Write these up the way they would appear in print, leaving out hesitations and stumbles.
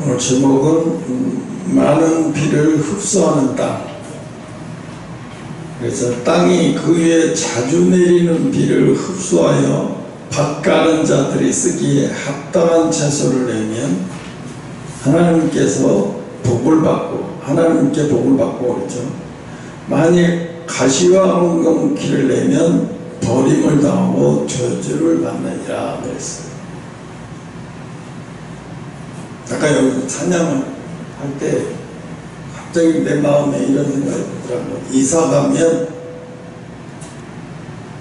오늘 제목은 많은 비를 흡수하는 땅. 그래서 땅이 그 위에 자주 내리는 비를 흡수하여 밭 가는 자들이 쓰기에 합당한 채소를 내면 하나님께서 복을 받고, 하나님께 복을 받고 그랬죠. 만일 가시와 엉겅퀴를 내면 버림을 당하고 저주를 받느니라 그랬어요. 아까 여기서 찬양을 할 때 갑자기 내 마음에 이런 생각이 들더라고요. 이사 가면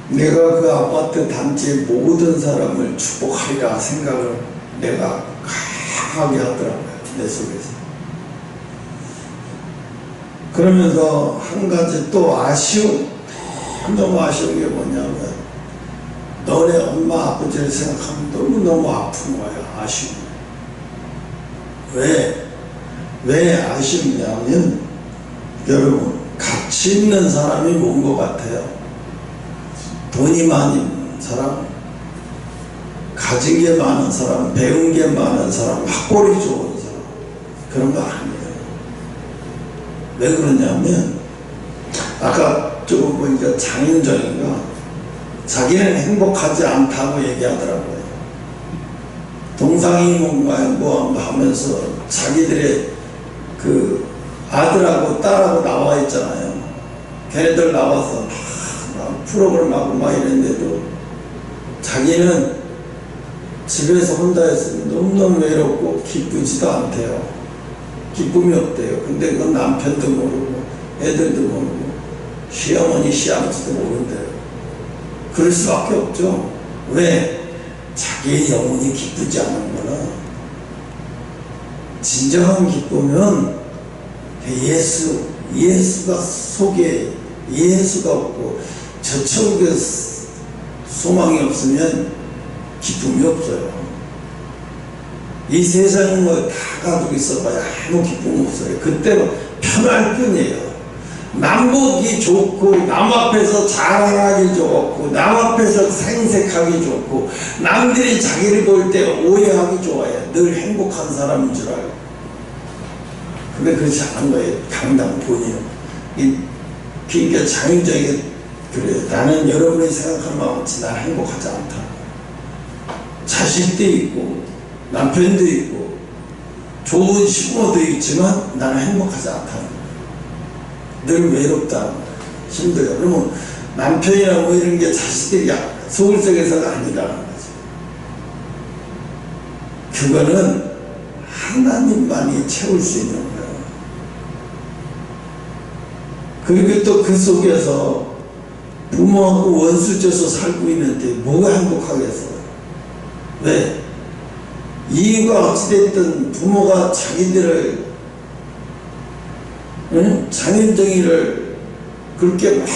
내가 그 아파트 단지의 모든 사람을 축복하리라 생각을 내가 강하게 하더라고요. 내 속에서. 그러면서 한 가지 또 너무 아쉬운 게 뭐냐면 너네 엄마 아버지를 생각하면 너무너무 아픈 거야. 아쉬운 거야. 왜 아쉽냐면 여러분, 가치 있는 사람이 뭔 것 같아요? 돈이 많은 사람, 가진 게 많은 사람, 배운 게 많은 사람, 학벌이 좋은 사람, 그런 거 아니에요. 왜 그러냐면 아까 조금 보니까 장윤정이가 자기는 행복하지 않다고 얘기하더라고요. 동상이몽과 뭐 하면서 자기들의 그 아들하고 딸하고 나와 있잖아요. 걔네들 나와서 막 프로그램하고 막 이랬는데도 자기는 집에서 혼자 있으면 너무너무 외롭고 기쁘지도 않대요. 기쁨이 없대요. 근데 그 남편도 모르고 애들도 모르고 시어머니 시아버지도 모른대요. 그럴 수밖에 없죠. 왜? 자기의 영혼이 기쁘지 않은 거는, 진정한 기쁨은 예수가 속에 예수가 없고 저 천국에 소망이 없으면 기쁨이 없어요. 이 세상은 뭐 다 가지고 있어봐야 아무 기쁨 없어요. 그때는 편할 뿐이에요. 남 보기 좋고, 남 앞에서 자랑하기 좋고, 남 앞에서 생색하기 좋고, 남들이 자기를 볼 때 오해하기 좋아요. 늘 행복한 사람인 줄 알고. 근데 그렇지 않은 거예요. 당당 본인은. 그러니까 장윤정이 그래요. 나는 여러분이 생각하는 마음같이 나는 행복하지 않다. 자식도 있고 남편도 있고 좋은 시부모도 있지만 나는 행복하지 않다. 늘 외롭다, 힘들어. 그러면 남편이나 뭐 이런 게 자식들이 속을 속에서가 아니라는 거죠. 그거는 하나님만이 채울 수 있는 거예요. 그리고 또 그 속에서 부모하고 원수져서 살고 있는데 뭐가 행복하겠어요? 왜? 이유가 어찌됐든 부모가 자기들을, 장윤정이를 그렇게 막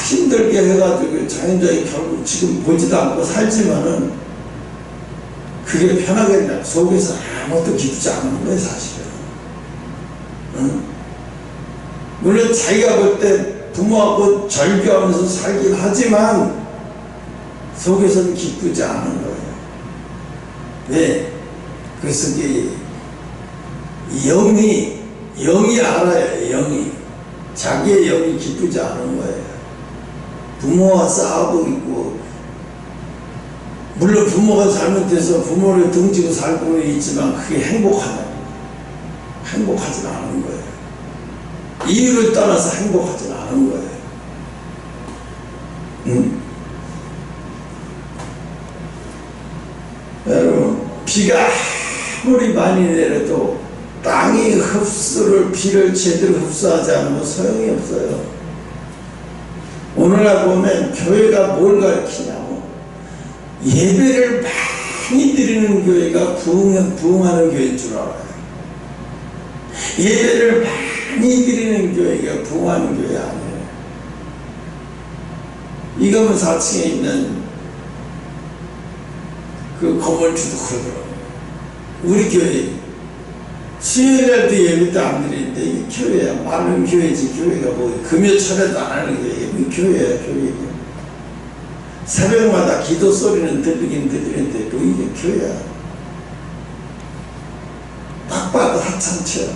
힘들게 해가지고 장윤정이 결국 지금 보지도 않고 살지만은 그게 편하겠냐? 속에서 아무것도 기쁘지 않은 거예요, 사실은. 물론 자기가 볼 때 부모하고 절교하면서 살긴 하지만 속에서는 기쁘지 않은 거예요. 왜? 그 속에 영이 알아요. 영이 자기의 영이 기쁘지 않은 거예요. 부모와 싸우고 있고, 물론 부모가 잘못해서 부모를 등지고 살고 있지만 그게 행복하지 않은 거예요. 이유를 떠나서 행복하지 않은 거예요. 여러분, 비가 아무리 많이 내려도 땅이 비를 제대로 흡수하지 않으면 소용이 없어요. 오늘날 보면 교회가 뭘 가르치냐고, 예배를 많이 드리는 교회가 부흥하는 교회인 줄 알아요. 예배를 많이 드리는 교회가 부흥하는 교회 아니에요. 이거는 4층에 있는 그 건물주도 그러더라고요. 우리 교회 수요일날도 예배도 안 드리는데 이 교회야. 많은 교회지. 교회가 뭐 금요 철회도 안 하는 교회. 이 교회야. 교회. 새벽마다 기도 소리는 들리긴 들리는데 또 이게 교회야. 딱 봐도 하찮죠.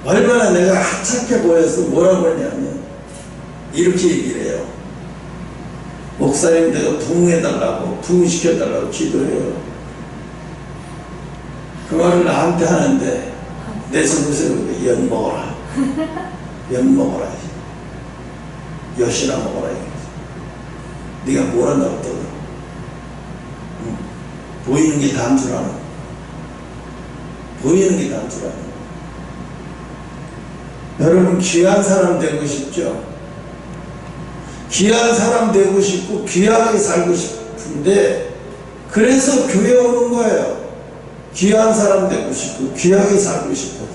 얼마나 내가 하찮게 보여서 뭐라고 하냐면 이렇게 얘기를 해요. 목사님 내가 부흥해달라고, 부흥시켜달라고 기도해요. 그 말을 나한테 하는데 내 속에서 연 먹어라. 연 먹어라. 엿이나 먹어라. 네가 뭘 한다고 떠들어. 응. 보이는 게 다인 줄 아나. 보이는 게 다인 줄 아나. 여러분 귀한 사람 되고 싶죠? 귀한 사람 되고 싶고 귀하게 살고 싶은데 그래서 교회 오는 거예요. 귀한 사람 되고 싶고 귀하게 살고 싶어서.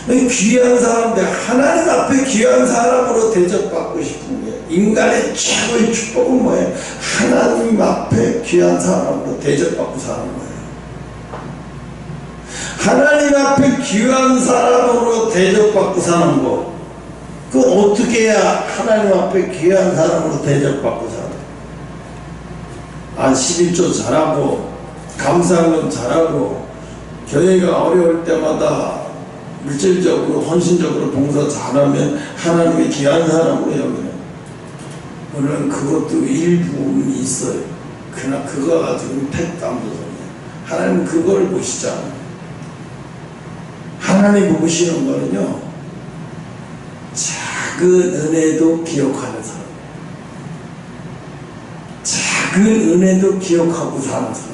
귀한 사람들, 하나님 앞에 귀한 사람으로 대접받고 싶은 게 인간의 최고의 축복은 뭐예요? 하나님 앞에 귀한 사람으로 대접받고 사는 거예요. 하나님 앞에 귀한 사람으로 대접받고 사는 거, 그 어떻게 해야 하나님 앞에 귀한 사람으로 대접받고 살아요? 11조 잘하고 감사하면 잘하고 교회가 어려울 때마다 물질적으로 헌신적으로 봉사 잘하면 하나님의 귀한 사람으로 여기는, 물론 그것도 일부분이 있어요. 그러나 그거 가지고 택도 안 보잖아요. 하나님 그걸 보시잖아요. 하나님 보시는 거는요, 작은 은혜도 기억하는 사람, 작은 은혜도 기억하고 사는 사람.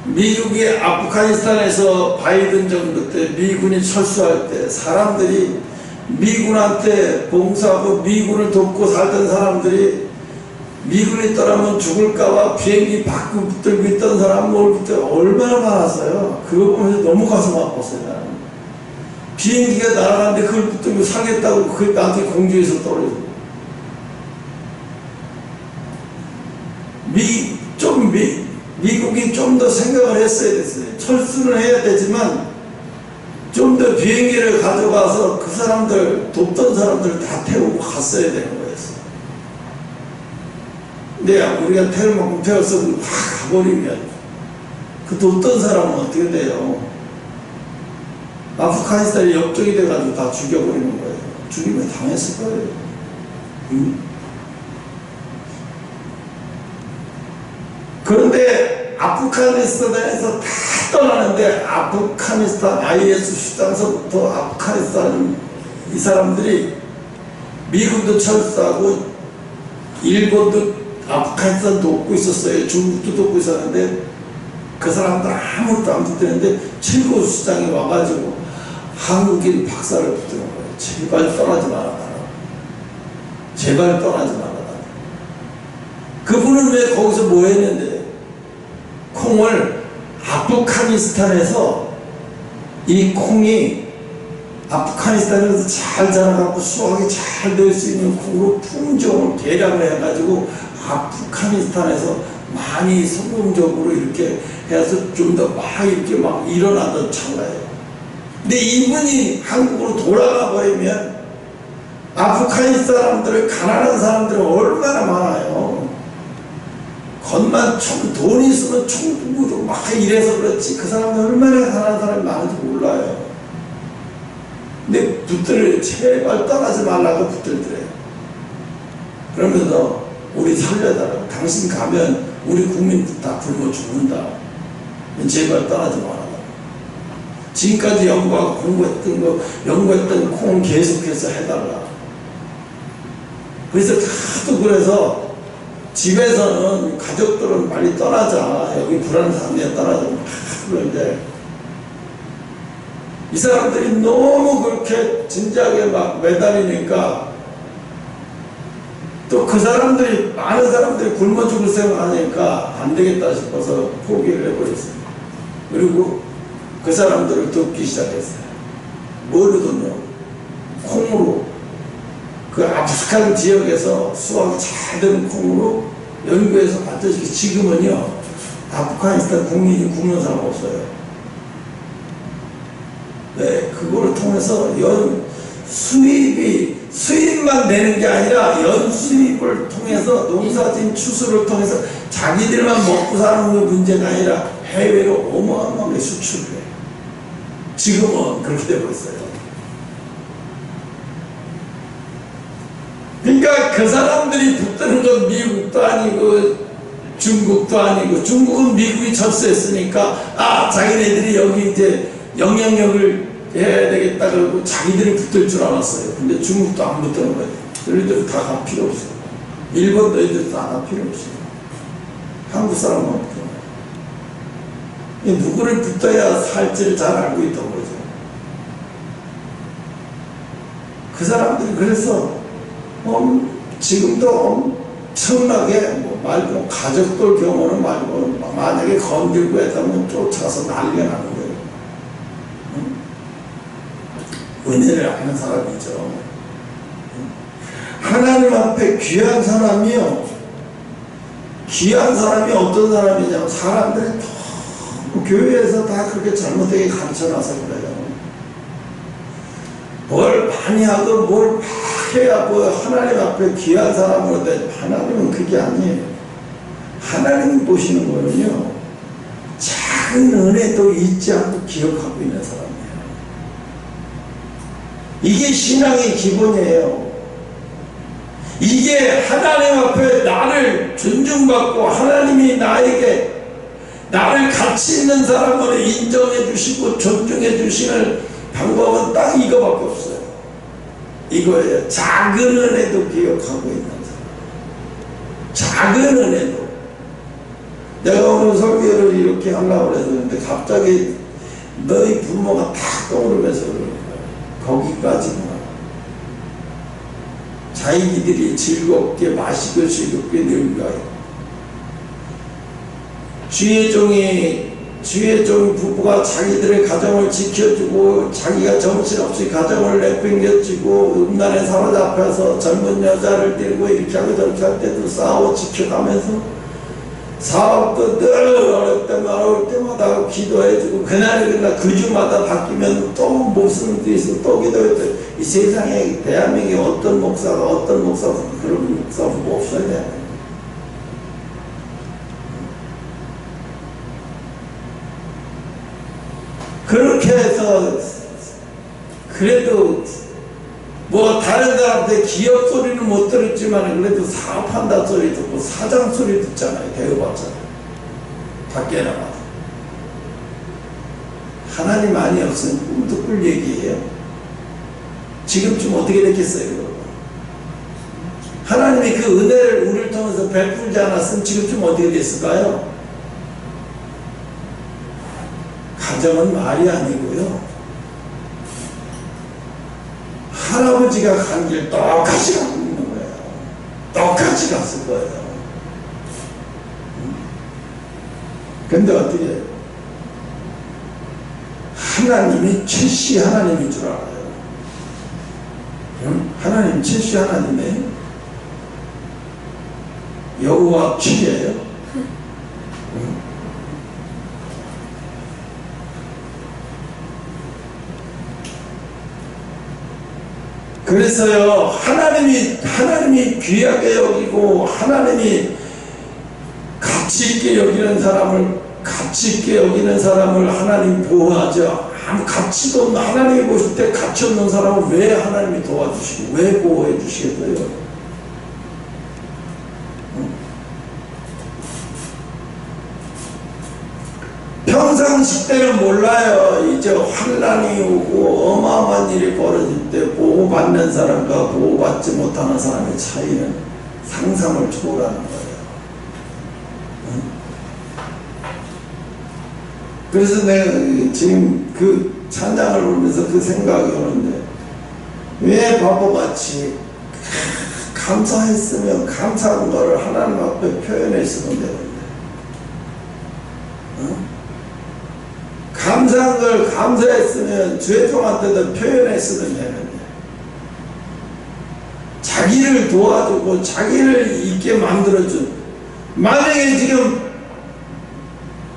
미국이 아프가니스탄에서 바이든 정부 때 미군이 철수할 때 사람들이 미군한테 봉사하고 미군을 돕고 살던 사람들이 미군이 떠나면 죽을까봐 비행기 밖으로 붙들고 있던 사람들 얼마나 많았어요. 그거 보면서 너무 가슴 아팠어요. 나는. 비행기가 날아가는데 그걸 붙들고 살겠다고 그게 나한테 공중에서 떨어져. 미국이 좀 더 생각을 했어야 됐어요. 철수는 해야 되지만 좀 더 비행기를 가져가서 그 사람들, 돕던 사람들 다 태우고 갔어야 되는 거였어요. 근데 우리가 태울 만큼 태워서 다 가버리면 그 돕던 사람은 어떻게 돼요? 아프가니스탄이 역적이 돼가지고 다 죽여버리는 거예요. 죽이면 당했을 거예요. 그런데 아프가니스탄에서 다 떠나는데 아프가니스탄 IS 수장서부터 아프가니스탄 이 사람들이 미국도 철수하고 일본도 아프가니스탄 돕고 있었어요. 중국도 돕고 있었는데 그 사람들 아무것도 안 붙드는데 최고 수장이 와가지고 한국인 박사를 붙드는 거예요. 제발 떠나지 말아라. 제발 떠나지 말아라. 그분은 왜 거기서 뭐 했는데 콩을 아프가니스탄에서 이 콩이 아프가니스탄에서 잘 자라갖고 수확이 잘 될 수 있는 콩으로 품종을 개량을 해가지고 아프가니스탄에서 많이 성공적으로 이렇게 해서 좀 더 막 이렇게 막 일어나던 찰나예요. 근데 이분이 한국으로 돌아가 버리면 아프가니스탄 사람들을, 가난한 사람들은 얼마나 많아요. 겉만 돈 있으면 총구도 막 이래서 그렇지 그 사람들 얼마나 가난한 사람이 많은지 몰라요. 근데 붙들을 제발 떠나지 말라고 붙들더래요. 그러면서 우리 살려달라고, 당신 가면 우리 국민들 다 굶어 죽는다. 제발 떠나지 말아라. 지금까지 연구하고 공부했던 거, 연구했던 콩은 계속해서 해달라. 그래서 하도 그래서 집에서는 가족들은 빨리 떠나자. 여기 불안한 사람이야 떠나자. 그런데 이 사람들이 너무 그렇게 진지하게 막 매달리니까 또 그 사람들이, 많은 사람들이 굶어 죽을 생각하니까 안 되겠다 싶어서 포기를 해버렸어요. 그리고 그 사람들을 돕기 시작했어요. 뭐로 돕냐? 콩으로. 그 아프리칸 지역에서 수확이 잘 되는 콩으로 연구해서 발전시키, 지금은요 아프가니스탄 국민이 굶는 사람 없어요. 네, 그거를 통해서 수입만 내는 게 아니라 연수입을 통해서 농사진 추수를 통해서 자기들만 먹고 사는 게 문제가 아니라 해외로 어마어마하게 수출을 해요. 지금은 그렇게 되고 있어요. 그러니까 그 사람들이 붙드는 건 미국도 아니고 중국도 아니고, 중국은 미국이 철수했으니까 자기네들이 여기 이제 영향력을 해야 되겠다 그러고 자기들이 붙을 줄 알았어요. 근데 중국도 안 붙는 거예요. 너희들 다 갈 필요 없어. 일본 너희들 다 갈 필요 없어. 한국 사람은 없죠. 누구를 붙어야 살지를 잘 알고 있던 거죠. 그 사람들이 그래서 지금도 엄청나게 말고 가족들 경우는 말고 만약에 건들고 했다면 쫓아서 난리가 나는 거예요. 은혜를 아는 사람이죠. 하나님 앞에 귀한 사람이요. 귀한 사람이 어떤 사람이냐면 사람들이 너무 교회에서 다 그렇게 잘못되게 가르쳐놔서 그래요. 뭘 많이 하고 뭘 막 해야 하나님 앞에 귀한 사람으로 돼. 하나님은 그게 아니에요. 하나님이 보시는 거는요, 작은 은혜도 잊지 않고 기억하고 있는 사람이에요. 이게 신앙의 기본이에요. 이게 하나님 앞에 나를 존중받고 하나님이 나를 가치 있는 사람으로 인정해 주시고 존중해 주시는 방법은 딱 이거밖에 없어요. 이거예요. 작은 은혜도 기억하고 있는 사람. 작은 은혜도. 내가 오늘 설교를 이렇게 하려고 그랬는데 갑자기 너희 부모가 탁 떠오르면서 그러는 거예요. 거기까지구나. 자기들이 즐겁게 마시고 즐겁게 늙어요. 주의 종이 부부가 자기들의 가정을 지켜주고 자기가 정신없이 가정을 내팽개치고 음란에 사로잡혀서 젊은 여자를 데리고 이렇게 하고 저렇게 할 때도 싸워 지켜가면서 사업도 늘 어려울 때마다 기도해주고 그날 그 주마다 바뀌면 또 무슨 게 있어 또 기도해주고 이 세상에 대한민국에 어떤 목사가 그런 목사 후보 없어야 돼. 그렇게 해서 그래도 다른 사람한테 기업 소리는 못 들었지만 그래도 사업한다 소리 듣고 사장 소리 듣잖아요. 대우받잖아요. 밖에 나가서 하나님 아니었으면 꿈도 꿀 얘기예요. 지금쯤 어떻게 됐겠어요? 하나님이 그 은혜를 우리를 통해서 베풀지 않았으면 지금쯤 어떻게 됐을까요? 가정은 말이 아니고요. 할아버지가 간 길 똑같이 가고 있는 거예요. 똑같이 갔을 거예요. 근데 어떻게 해요? 하나님이 최씨 하나님인 줄 알아요. 하나님 최씨 하나님이에요? 여호와 최예요? 그래서요, 하나님이 귀하게 여기고, 하나님이 가치 있게 여기는 사람을 하나님 보호하죠. 아무 가치도 없는, 하나님이 보실 때 가치 없는 사람을 왜 하나님이 도와주시고, 왜 보호해 주시겠어요? 평상시 때는 몰라요. 이제 환난이 오고 어마어마한 일이 벌어질 때 보호받는 사람과 보호받지 못하는 사람의 차이는 상상을 초월하는 거예요. 그래서 내가 지금 그 찬양을 보면서 그 생각이 오는데, 왜 바보같이 감사했으면 감사한 거를 하나님 앞에 표현했으면 되는데, 감사한 걸 감사했으면 죄종한테도 표현했으면 되는데, 자기를 도와주고 자기를 있게 만들어준, 만약에 지금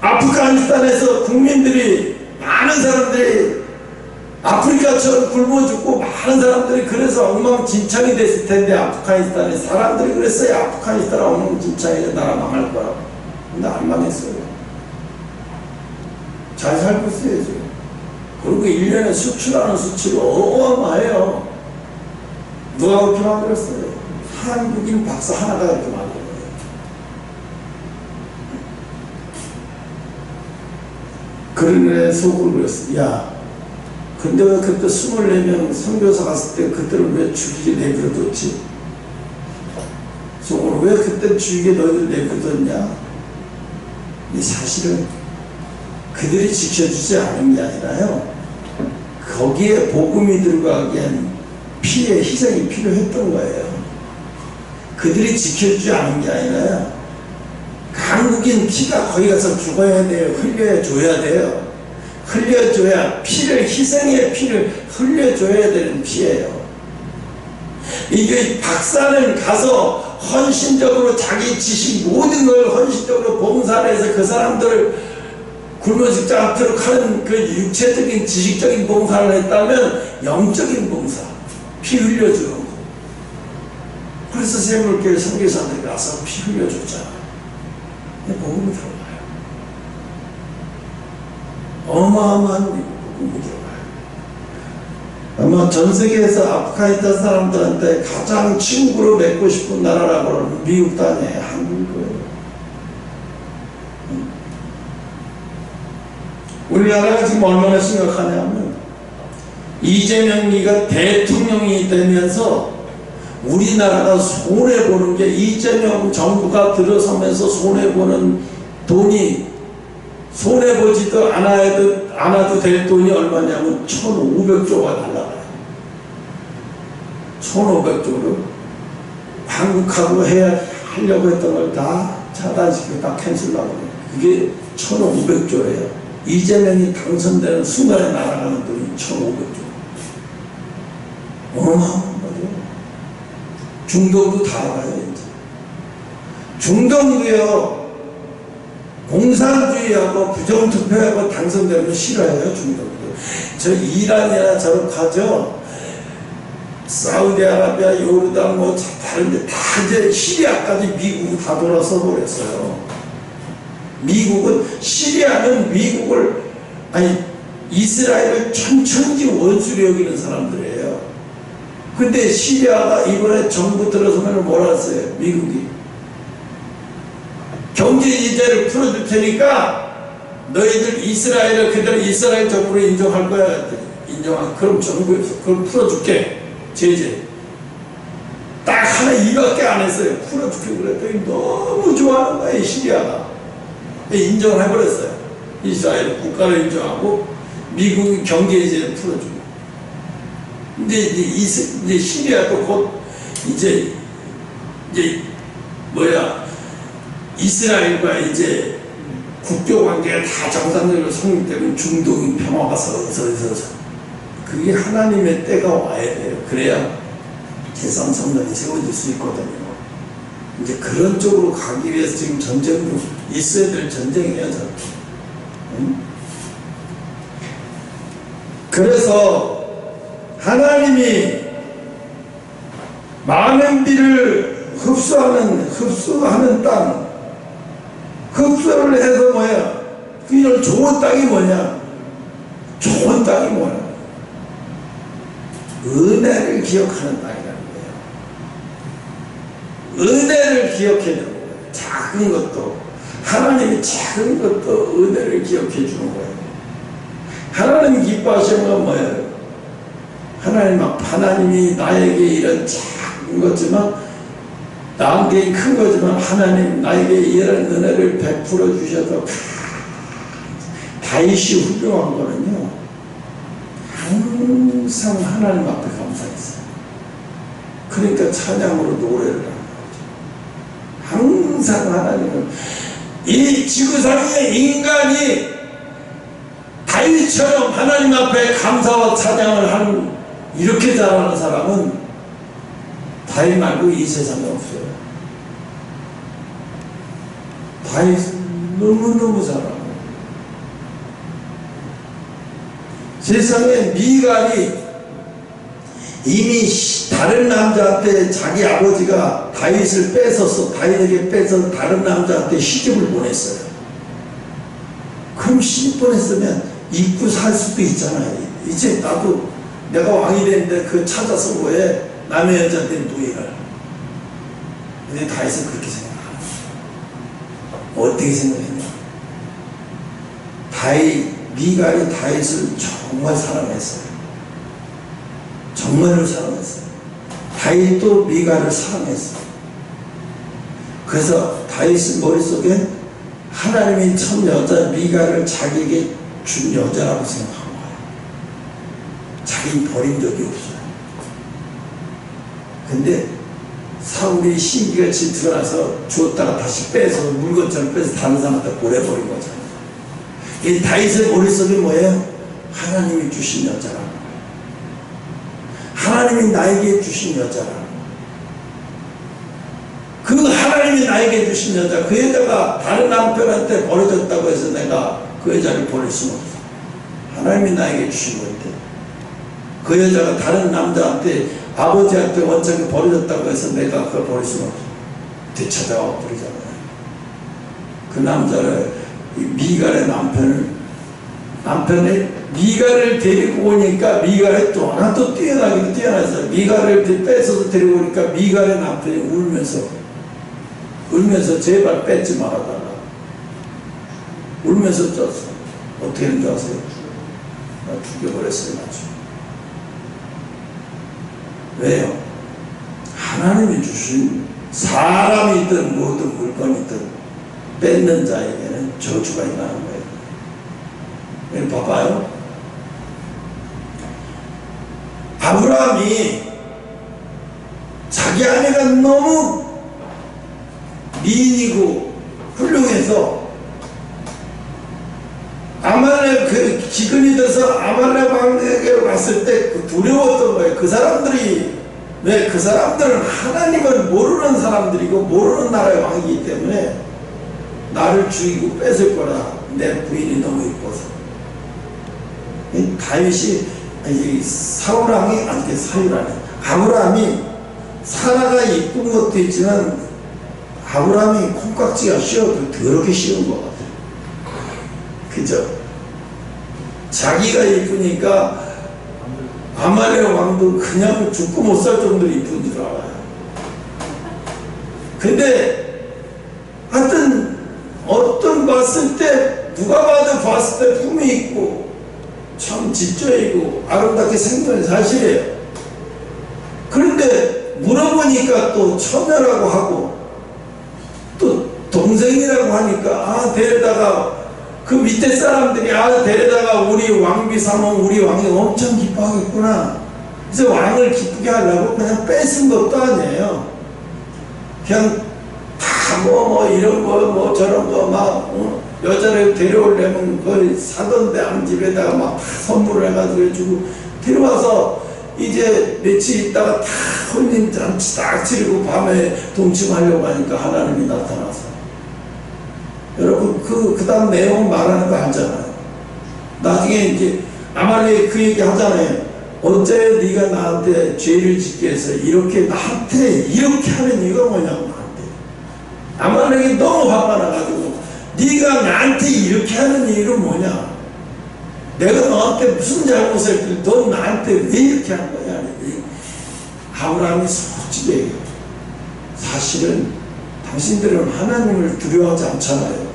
아프가니스탄에서 국민들이, 많은 사람들이 아프리카처럼 굶어 죽고 많은 사람들이 그래서 엉망진창이 됐을 텐데, 아프가니스탄에 사람들이 그랬어요. 아프가니스탄 엉망진창이죠. 나라 망할 거라고. 근데 안 망했어요. 잘 살고 있어요 지금. 그리고 1년에 수출하는 수출이 어마어마해요. 누가 그렇게 만들었어요? 한국인 박사 하나가 그렇게 만든 거예요. 그런 애 속으로 그랬어. 야, 근데 왜 그때 24명 선교사 갔을 때 그때를 왜 죽이게 내버려뒀지? 속으로 왜 그때 죽이게 너희들 내버려뒀냐? 이 사실은 그들이 지켜주지 않은 게 아니라요, 거기에 복음이 들어가기엔 피해, 희생이 필요했던 거예요. 그들이 지켜주지 않은 게 아니라요, 한국인 피가 거기 가서 죽어야 돼요. 흘려줘야 돼요. 흘려줘야, 피를, 희생의 피를 흘려줘야 되는 피예요. 이게 박사는 가서 헌신적으로 자기 지식 모든 걸 헌신적으로 봉사를 해서 그 사람들을 굶어 죽지 않도록 하는 그 육체적인 지식적인 봉사를 했다면 영적인 봉사, 피 흘려주는 거. 그래서 세물교회 선교사들이 가서 피 흘려줬잖아. 복음이 들어가요. 어마어마한 복음이 들어가요. 아마 전 세계에서 아프가니스탄 사람들한테 가장 친구로 맺고 싶은 나라라고 하면 미국도 아니에요. 한국일 거예요. 우리나라가 지금 얼마나 심각하냐면, 이재명이가 대통령이 되면서 우리나라가 손해보는 게, 이재명 정부가 들어서면서 손해보는 돈이, 손해보지도 않아도 될 돈이 얼마냐면 1,500조가 날라가요. 1,500조를 한국하고 하려고 했던 걸 다 차단시키고 다 캔슬하고, 그게 1,500조예요. 이재명이 당선되는 순간에 날아가는 돈이 1,500조. 어마어마한 거죠. 중동도 다 알아요, 이제. 중동도요, 공산주의하고 부정투표하고 당선되는 거 싫어해요, 중동도. 저 이란이나 저런 가죠. 사우디아라비아, 요르단, 뭐, 다른데 다 이제 시리아까지 미국이 다 돌아서 버렸어요. 미국은, 시리아는 미국을, 아니, 이스라엘을 천천히 원수로 여기는 사람들이에요. 근데 시리아가 이번에 정부 들어서면 뭐라 했어요? 미국이. 경제 제재를 풀어줄 테니까 너희들 이스라엘을 그대로 이스라엘 정부로 인정할 거야. 인정한, 그럼 정부에서 그걸 풀어줄게. 제재. 딱 하나 이밖에 안 했어요. 풀어줄게 그랬더니 너무 좋아하는 거예요, 시리아가. 인정을 해버렸어요. 이스라엘 국가를 인정하고 미국이 경제 제재를 풀어주고. 근데 이제 시리아도 곧 이제 이스라엘과 이제 국교 관계가 다 정상적으로 성립되면 중동 평화가 서서서 그게 하나님의 때가 와야 돼요. 그래야 제3성전이 세워질 수 있거든요. 이제 그런 쪽으로 가기 위해서 지금 전쟁도 있어야 될 전쟁이에요, 저는. 응? 그래서 하나님이 많은 비를 흡수하는 땅, 흡수를 해서 뭐야? 그 좋은 땅이 뭐냐? 좋은 땅이 뭐야? 은혜를 기억하는 땅이라는 거예요. 은혜를 기억해 주는 거예요. 작은 것도, 하나님이 작은 것도 은혜를 기억해 주는 거예요. 하나님 기뻐하시는 건 뭐예요? 하나님이 나에게 이런 작은 거지만, 나에게 큰 거지만, 하나님 나에게 이런 은혜를 베풀어 주셔서 다윗이 훌륭한 거는요, 항상 하나님 앞에 감사했어요. 그러니까 찬양으로 노래를 하는 거죠. 항상 하나님을, 이 지구상의 인간이 다윗처럼 하나님 앞에 감사와 찬양을 하는, 이렇게 잘하는 사람은 다윗 말고 이 세상에 없어요. 다윗 너무너무 잘하고. 세상에 미갈이 이미 다른 남자한테 자기 아버지가 다윗을 뺏어서 다윗에게 뺏어 다른 남자한테 시집을 보냈어요. 그럼 시집 보냈으면 입고 살 수도 있잖아요. 이제 나도 내가 왕이 됐는데 그 찾아서 뭐해? 남의 여자한테 누이를. 근데 다윗은 그렇게 생각하는 거예요. 어떻게 생각했냐? 미갈이 다윗을 정말 사랑했어요. 정말로 사랑했어요. 다윗도 미갈을 사랑했어요. 그래서 다윗의 머릿속에 하나님이 첫 여자 미갈을 자기에게 준 여자라고 생각한 거예요. 자기는 버린 적이 없어요. 근데 사울이 시기같이 드러나서 주었다가 다시 빼서 물건처럼 빼서 다른 사람한테 보내버린 거잖아요. 이 다윗의 머릿속에 뭐예요? 하나님이 주신 여자라고. 하나님이 나에게 주신 여자라고. 그 하나님이 나에게 주신 여자, 그 여자가 다른 남편한테 버려졌다고 해서 내가 그 여자를 버릴 수는 없어. 하나님이 나에게 주신 건데 그 여자가 다른 남자한테 아버지한테 원장이 버려졌다고 해서 내가 그걸 버릴 수는 없어. 되찾아와 버리잖아요. 그 남자를 미갈의 남편의 미갈을 데리고 오니까 미갈이 또 하나 또 뛰어나기도 뛰어나서 미갈을 뺏어서 데리고 오니까 미갈의 남편이 울면서 제발 뺏지 말아달라. 울면서 쪘어. 어떻게 했는지 아세요? 나 죽여버렸어요. 나중에. 왜요? 하나님이 주신 사람이든 뭐든 물건이든 뺏는 자에게는 저주가 임하는 거예요. 여기 봐봐요. 아브라함이 자기 아내가 너무 미인이고 훌륭해서 아말렉 그 기근이 돼서 아말렉 왕에게로 갔을 때 두려웠던 거예요. 그 사람들이 왜? 그 사람들은 하나님을 모르는 사람들이고 모르는 나라의 왕이기 때문에 나를 죽이고 뺏을 거라. 내 부인이 너무 이뻐서. 다윗이 사울 왕이 아니 사울왕이 아브라함이 사라가 이쁜 것도 있지만 아브라함이 콩깍지가 씌워도 더럽게 씌운 것 같아요. 그죠? 자기가 이쁘니까 아말렉 왕도 그냥 죽고 못 살 정도로 이쁜 줄 알아요. 근데 하여튼 어떤 봤을 때 누가 봐도 봤을 때 품이 있고 참 지적이고 아름답게 생긴 사실이에요. 그런데 물어보니까 또 처녀라고 하고 또 동생이라고 하니까 아 데려다가 그 밑에 사람들이 데려다가 우리 왕비 삼으면 우리 왕이 엄청 기뻐하겠구나. 그래서 왕을 기쁘게 하려고 그냥 뺏은 것도 아니에요. 그냥 다 뭐 이런 거 저런 거 막 여자를 데려오려면 거의 사돈대 암집에다가 막 선물을 해가지고 해주고 데려와서 이제 며칠 있다가 다 혼인 잔치 딱 치르고 밤에 동침하려고 하니까 하나님이 나타나서 여러분 그 다음 내용 말하는 거 알잖아요. 나중에 이제 아말렉 그 얘기 하잖아요. 어째 네가 나한테 죄를 짓게 해서 이렇게 나한테 이렇게 하는 이유가 뭐냐고 나한테. 아말렉이 너무 화가 나가지고 네가 나한테 이렇게 하는 이유는 뭐냐. 내가 너한테 무슨 잘못을 했길래 넌 나한테 왜 이렇게 한 거냐. 아브라함이 솔직히 얘기해요. 사실은 당신들은 하나님을 두려워하지 않잖아요.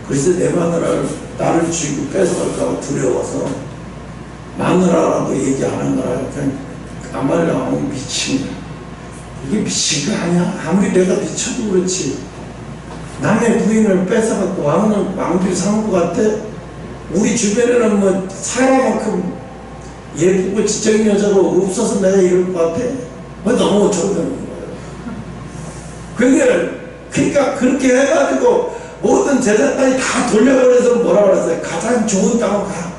그래서 내 마누라를 나를 죽이고 뺏어갈까 두려워서 마누라라고 얘기 안 한 거라. 그냥 아말렉 왕은 미친 거야. 이게 미친 거 아니야? 아무리 내가 미쳐도 그렇지. 남의 부인을 뺏어갖고 왕비 삼은 것 같아? 우리 주변에는 뭐 사람만큼 예쁘고 지적인 여자가 없어서 내가 이럴 것 같아? 뭐 너무 어처구니없는 거예요. 그러니까 그렇게 해가지고 모든 재산까지 다 돌려버려서 뭐라 그랬어요? 가장 좋은 땅으로 가.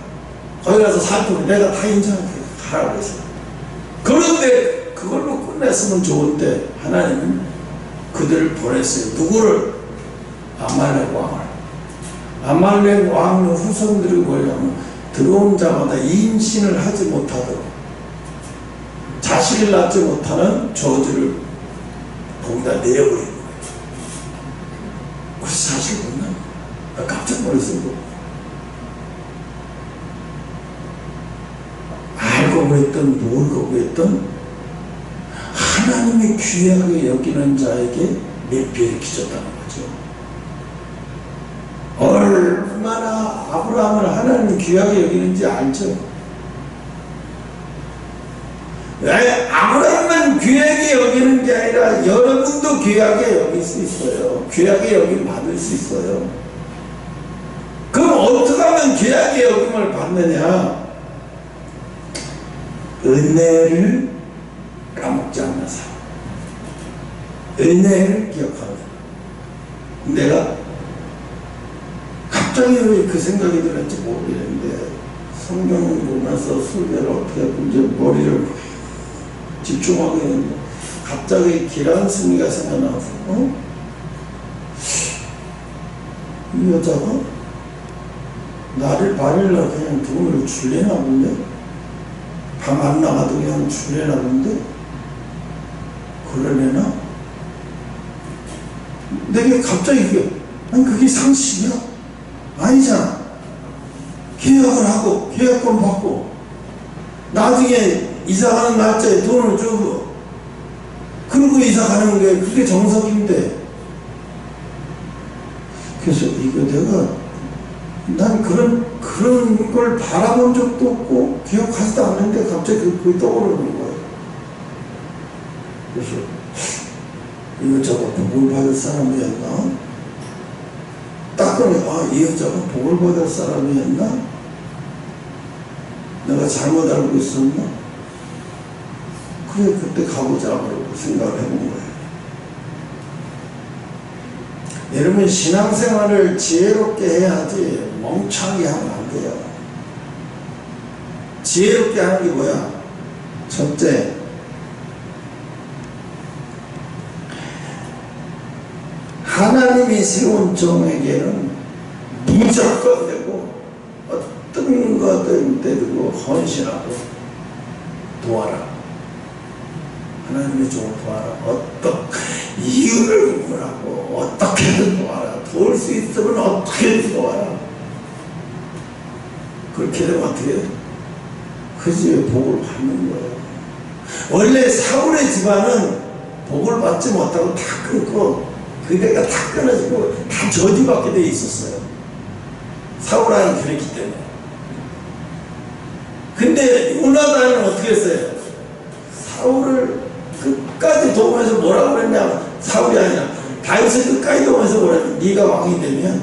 거기 가서 살고 내가 다 인정할게. 가라 그랬어요. 그런데 그걸로 끝냈으면 좋은데 하나님은 그들을 보냈어요. 누구를? 아말렉 왕을. 아말렉 왕의 후손들이 뭐냐면 들어온 자마다 임신을 하지 못하도록 자식을 낳지 못하는 저주를 거기다 내려버리는 거예요. 그래서 자식을 못 낳는 거예요. 깜짝 놀랐어요. 알고 그랬던 모르고 그랬던 하나님의 귀하게 여기는 자에게 맹비를 끼쳤다는 거죠. 얼마나 아브라함을 하나님이 귀하게 여기는지 알죠? 아브라함만 귀하게 여기는 게 아니라 여러분도 귀하게 여길 수 있어요. 귀하게 여김 받을 수 있어요. 그럼 어떻게 하면 귀하게 여김을 받느냐? 은혜를 까먹지 않는 사람, 은혜를 기억하는 사람. 내가 갑자기 왜 그 생각이 들었는지 모르겠는데 성경을 보면서 술배를 어떻게 하고 이제 머리를 집중하고 있는데 갑자기 기란순이가 생각나서 이 여자가 나를 말일날 그냥 돈을 줄래나 본데 밤 안 나가도 그냥 줄래나 본데 그러려나? 내게 갑자기 그게 상식이야? 아니잖아. 계약을 하고 계약금 받고 나중에 이사가는 날짜에 돈을 주고 그러고 이사가는 게 그게 정석인데, 그래서 이거 난 그런 걸 바라본 적도 없고 기억하지도 않는데 갑자기 그게 떠오르는 거예요. 그래서 이 여자가 복을 받을 사람이었나? 딱 그러니까 이 여자가 복을 받을 사람이었나? 내가 잘못 알고 있었나? 그래, 그때 가보자 그러고 생각을 해본 거예요. 여러분, 신앙생활을 지혜롭게 해야지 멍청하게 하면 안 돼요. 지혜롭게 하는 게 뭐야? 첫째, 하나님이 세운 종에게는 무조건 되고 어떤 것든 되고 헌신하고 도와라. 하나님의 종을 도와라. 어떤 이유를 구분하고 어떻게든 도와라. 도울 수 있으면 어떻게든 도와라. 그렇게 되면 어떻게 돼? 그 집에 복을 받는 거예요. 원래 사울의 집안은 복을 받지 못하고 다 끊고 그대가 다 끊어지고 다 저주받게 돼 있었어요. 사울아는 그랬기 때문에. 근데 요나단은 어떻게 했어요? 사울을 끝까지 도우면서 뭐라고 그랬냐? 사울이 아니라 다윗을 끝까지 도우면서 뭐라 그랬냐? 네가 왕이 되면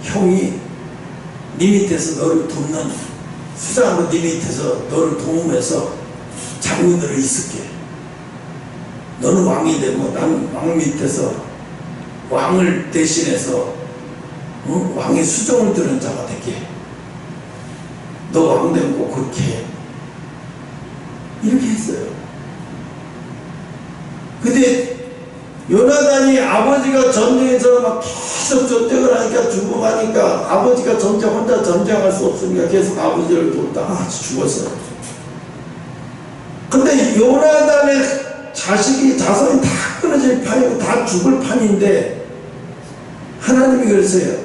형이 네 밑에서 너를 돕는 수장으로 네 밑에서 너를 도우면서 장군으로 있을게. 너는 왕이 되고 나는 왕 밑에서 왕을 대신해서 왕의 수종을 들은 자가 되게. 너 왕 되면 꼭 그렇게 해. 이렇게 했어요. 근데 요나단이 아버지가 전쟁에서 막 계속 전쟁을 하니까 죽어가니까 아버지가 혼자 전쟁할 수 없으니까 계속 아버지를 돕다가 죽었어요. 근데 요나단의 자손이 다 끊어질 판이고 다 죽을 판인데 하나님이 그랬어요.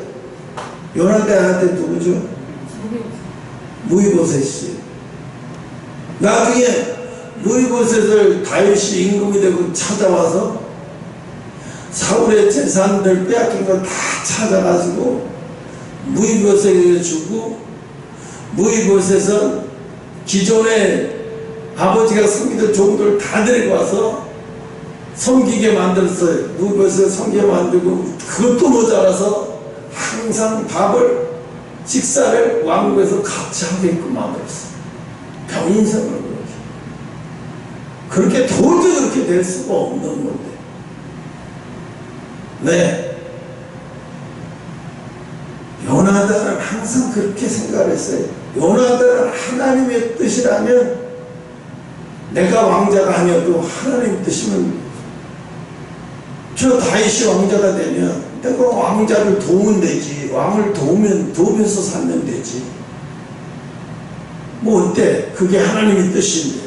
요나단한테 누구죠? 무이보셋이. 나중에 무이보셋을 다윗이 임금이 되고 찾아와서 사울의 재산들 빼앗긴 거 다 찾아가지고 무이보셋에게 주고, 무이보셋은 기존에 아버지가 섬기던 종들 다 데리고 와서 섬기게 만들었어요. 무이보셋을 섬기게 만들고 그것도 모자라서 항상 식사를 왕국에서 같이 하게끔 만들었어요. 평생을 그렇게 도저히 그렇게 될 수가 없는 건데. 네. 요나단은 항상 그렇게 생각을 했어요. 요나단은 하나님의 뜻이라면 내가 왕자가 아니어도 하나님 뜻이면 저 다윗이 왕자가 되면 내가 왕자를 도우면 되지. 왕을 도우면서 살면 되지. 뭐 어때? 그게 하나님의 뜻인데.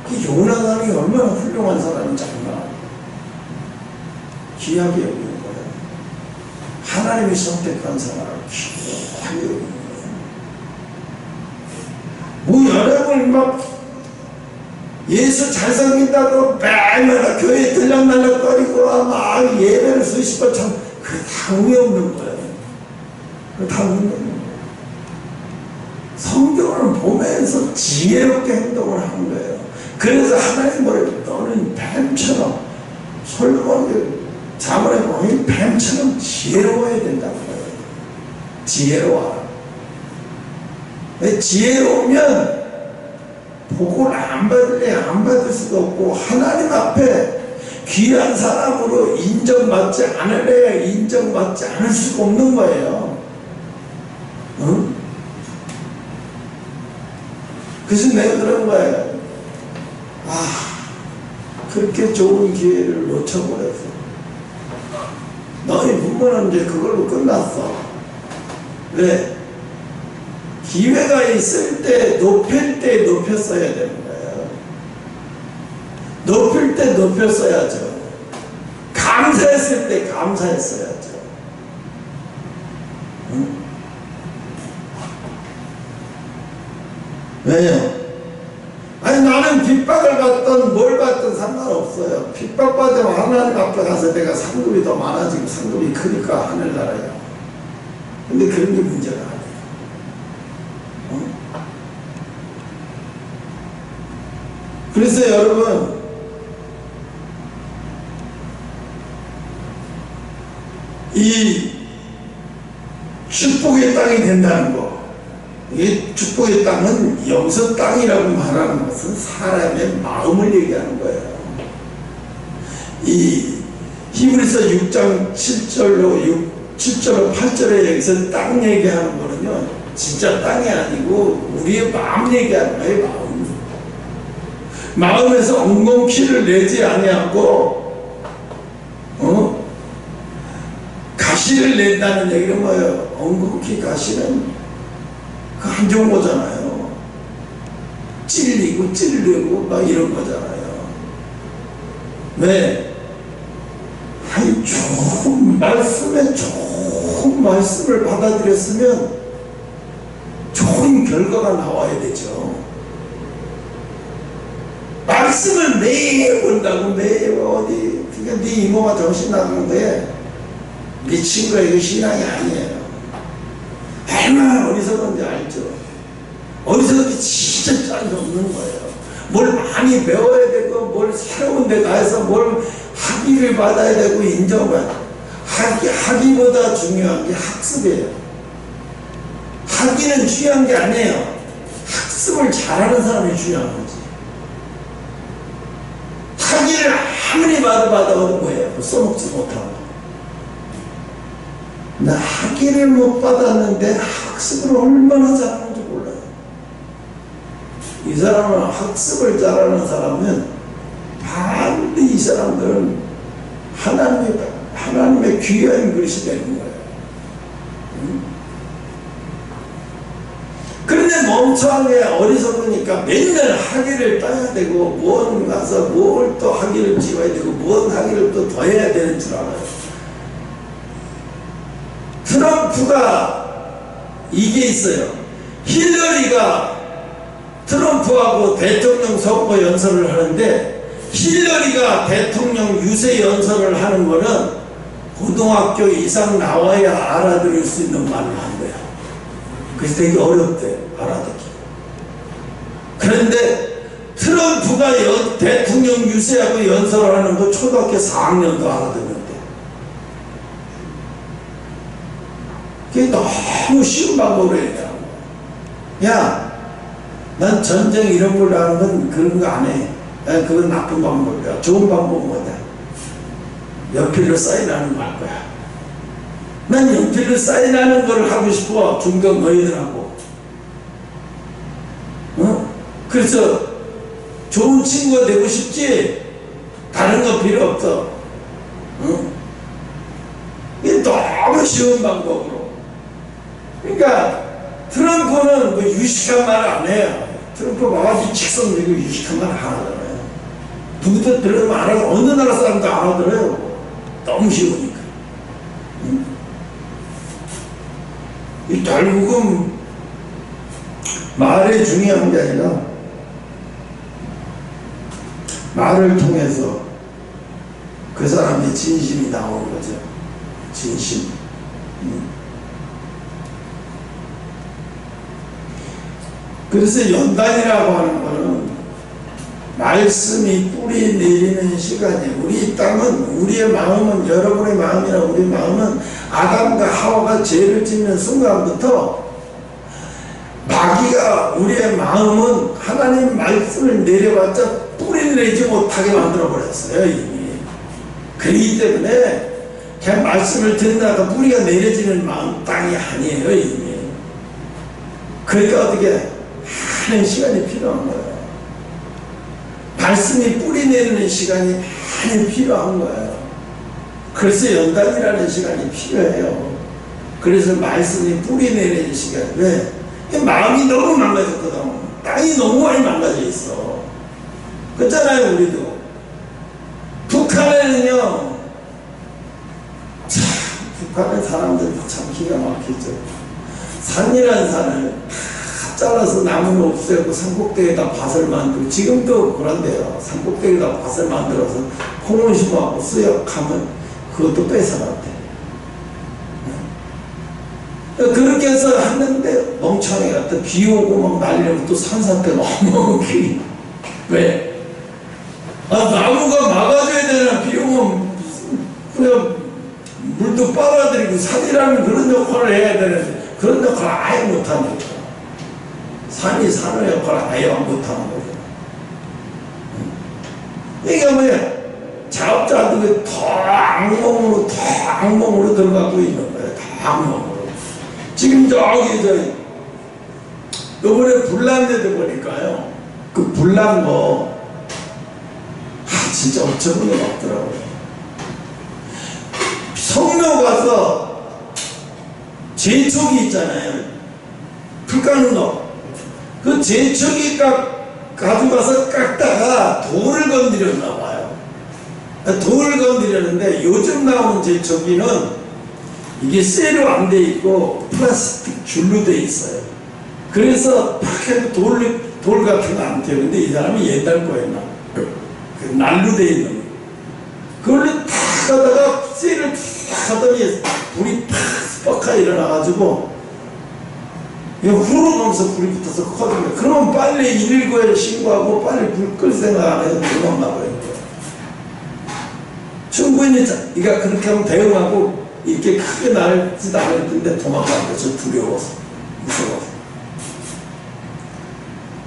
그 요나단이 얼마나 훌륭한 사람인지 알나? 귀하게 여기는 거예요. 하나님이 선택한 사람을 귀하게 여기는 거예요. 뭐 여러분 막 예수 잘 섬긴다고 매일마다 교회에 들락날락거리고 막 예배를 수십 번 참 그게 다 의미 없는 거예요. 그게 다 의미 없는 거예요. 성경을 보면서 지혜롭게 행동을 하는 거예요. 그래서 하나님 뭐래요? 너는 뱀처럼 솔로몬이 자문에 보면 뱀처럼 지혜로워야 된다고 해요. 지혜로워라. 지혜로우면 복을 안 받을래 안 받을 수도 없고 하나님 앞에 귀한 사람으로 인정받지 않을래야 인정받지 않을 수가 없는 거예요. 응? 그래서 내가 그런 거예요. 그렇게 좋은 기회를 놓쳐버렸어. 너희 부모는 이제 그걸로 끝났어. 왜? 기회가 있을 때 높일 때 높였어야 되는 거예요. 높일 때 높였어야죠. 감사했을 때 감사했어야죠. 응? 왜요? 아니 나는 핍박을 받던 뭘 받든 상관없어요. 핍박받으면 하나님 앞에 가서 내가 상급이 더 많아지고 상급이 크니까 하늘나라야. 근데 그런 게 문제가 아니에요. 그래서 여러분 이 축복의 땅이 된다는 거, 이 축복의 땅은 여기서 땅이라고 말하는 것은 사람의 마음을 얘기하는 거예요. 이 히브리서 6장 7절로 8절에 여기서 땅 얘기하는 거는요 진짜 땅이 아니고 우리의 마음 얘기하는 거예요. 마음에서 엉겅퀴를 내지 아니하고 가시를 낸다는 얘기는 뭐예요? 엉겅퀴 가시는 그 한 종고잖아요. 찔리고 찔리고 막 이런 거잖아요. 왜? 아니 좋은 말씀을 받아들였으면 좋은 결과가 나와야 되죠. 말씀을 매일 본다고 매일 어디 그러니까 네 이모가 정신 나가는데 네 친구가 이거 신앙이 아니에요. 얼마나 어리석은지 알죠. 어리석은지 진짜 짠게 없는 거예요. 뭘 많이 배워야 되고 뭘 새로운 데 가서 뭘 학위를 받아야 되고 인정받아야 되고 학위보다 중요한 게 학습이에요. 학위는 중요한 게 아니에요. 학습을 잘하는 사람이 중요한 거지. 학위를 아무리 받아 얻은 거예요. 써먹지 못하고. 나 학위를 못 받았는데 학습을 얼마나 잘하는지 몰라요. 이 사람은 학습을 잘하는 사람은 반드시 이 사람들은 하나님의 귀한 그릇이 되는 거예요. 그런데 멍청하게 어리석으니까 맨날 학위를 따야 되고 무언 가서 뭘 또 학위를 찍어야 되고 무언 학위를 또 더 해야 되는 줄 알아요. 트럼프가 이게 있어요. 힐러리가 트럼프하고 대통령 선거 연설을 하는데 힐러리가 대통령 유세 연설을 하는 거는 고등학교 이상 나와야 알아들을 수 있는 말을 한 거야. 그래서 되게 어렵대 알아듣기. 그런데 트럼프가 대통령 유세하고 연설을 하는 거 초등학교 4학년도 알아듣는데 그게 너무 쉬운 방법으로 얘기하는 거야. 야, 난 전쟁 이런 걸로 하는 건 그런 거 안 해. 야, 그건 나쁜 방법이야. 좋은 방법은 뭐냐? 연필로 사인하는 거 할 거야. 난 연필로 사인하는 걸 하고 싶어. 중경 너희들하고. 그래서 좋은 친구가 되고 싶지? 다른 거 필요 없어. 이게 너무 쉬운 방법으로. 그러니까 트럼프는 뭐 유식한 말 안 해요. 트럼프 와가지고 직선되고 유식한 말 안 하잖아요. 누구도 들으면 안 하고, 어느 나라 사람도 안 하더래요. 너무 쉬우니까. 이 결국은 말이 중요한 게 아니라 말을 통해서 그 사람의 진심이 나오는 거죠. 진심. 그래서 연단이라고 하는 거는 말씀이 뿌리 내리는 시간이에요. 우리 땅은, 우리의 마음은, 여러분의 마음이나 우리 마음은 아담과 하와가 죄를 짓는 순간부터 마귀가 우리의 마음은 하나님 말씀을 내려봤자 뿌리를 내지 못하게 만들어 버렸어요, 이미. 그렇기 때문에 그냥 말씀을 듣다가 뿌리가 내려지는 마음 땅이 아니에요, 이미. 그러니까 어떻게 하는 시간이 필요한 거예요. 말씀이 뿌리 내리는 시간이 많이 필요한 거예요. 그래서 연단이라는 시간이 필요해요. 그래서 말씀이 뿌리 내리는 시간. 왜? 마음이 너무 망가졌거든. 땅이 너무 많이 망가져 있어. 그렇잖아요, 우리도. 북한에는요, 참, 북한의 사람들 참 기가 막히죠. 산이라는 산을 다 잘라서 나무를 없애고 산꼭대기에다 밭을 만들고, 지금도 그런데요. 산꼭대기에다 밭을 만들어서 콩을 심어하고 수역하면 그것도 뺏어갔대. 그렇게 해서 했는데 멍청이 같아. 비 오고 막 난리나고 또 산사태 너무 기. 왜? 나무가 막아줘야 되나. 비 오면 그냥 물도 빨아들이고 산이라는 그런 역할을 해야 되는데 그런 역할을 아예 못하니까. 산이 산의 역할을 아예 못하는 거죠. 이게 뭐야? 자업자들이 더 악몽으로 들어가고 있는 거예요. 더 악몽으로. 지금 저기 요번에 불난데도 보니까요, 그 불난 거 진짜 어처구니 없더라고요. 성묘 가서 제초기 있잖아요, 풀 까는 거. 그 제초기 가져가서 깎다가 돌을 건드렸나 봐요. 돌을 건드렸는데 요즘 나오는 제초기는 이게 쇠로 안 돼 있고 플라스틱 줄로 돼 있어요. 그래서 팍 해도 돌 같은 거 안 튀어요. 근데 이 사람이 옛날 거였나? 그 날로 돼 있는 거. 그걸로 탁 하다가 쇠를 탁 하더니 불이 탁 스파크가 일어나가지고 후루룩 하면서 불이 붙어서 커집니다. 그러면 빨리 119에 신고하고 빨리 불 끌 생각 안 해서 도망가 버린 거예요. 충분히 이가 그렇게 하면 대응하고 이렇게 크게 날지도 않을 텐데 도망간 거죠. 두려워서, 무서워서.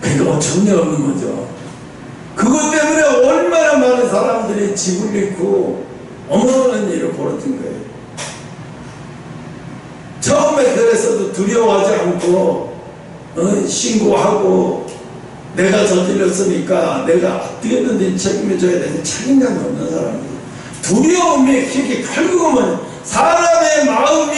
그러니까 어처구니없는 거죠. 그것 때문에 얼마나 많은 사람들이 집을 잃고 어마어마한 일을 벌어진 거예요. 처음에 그래서도 두려워하지 않고 신고하고 내가 저질렀으니까 내가 어떻게든 책임져야 되는 책임감이 없는 사람들. 두려움이 그렇게 결국은 사람의 마음이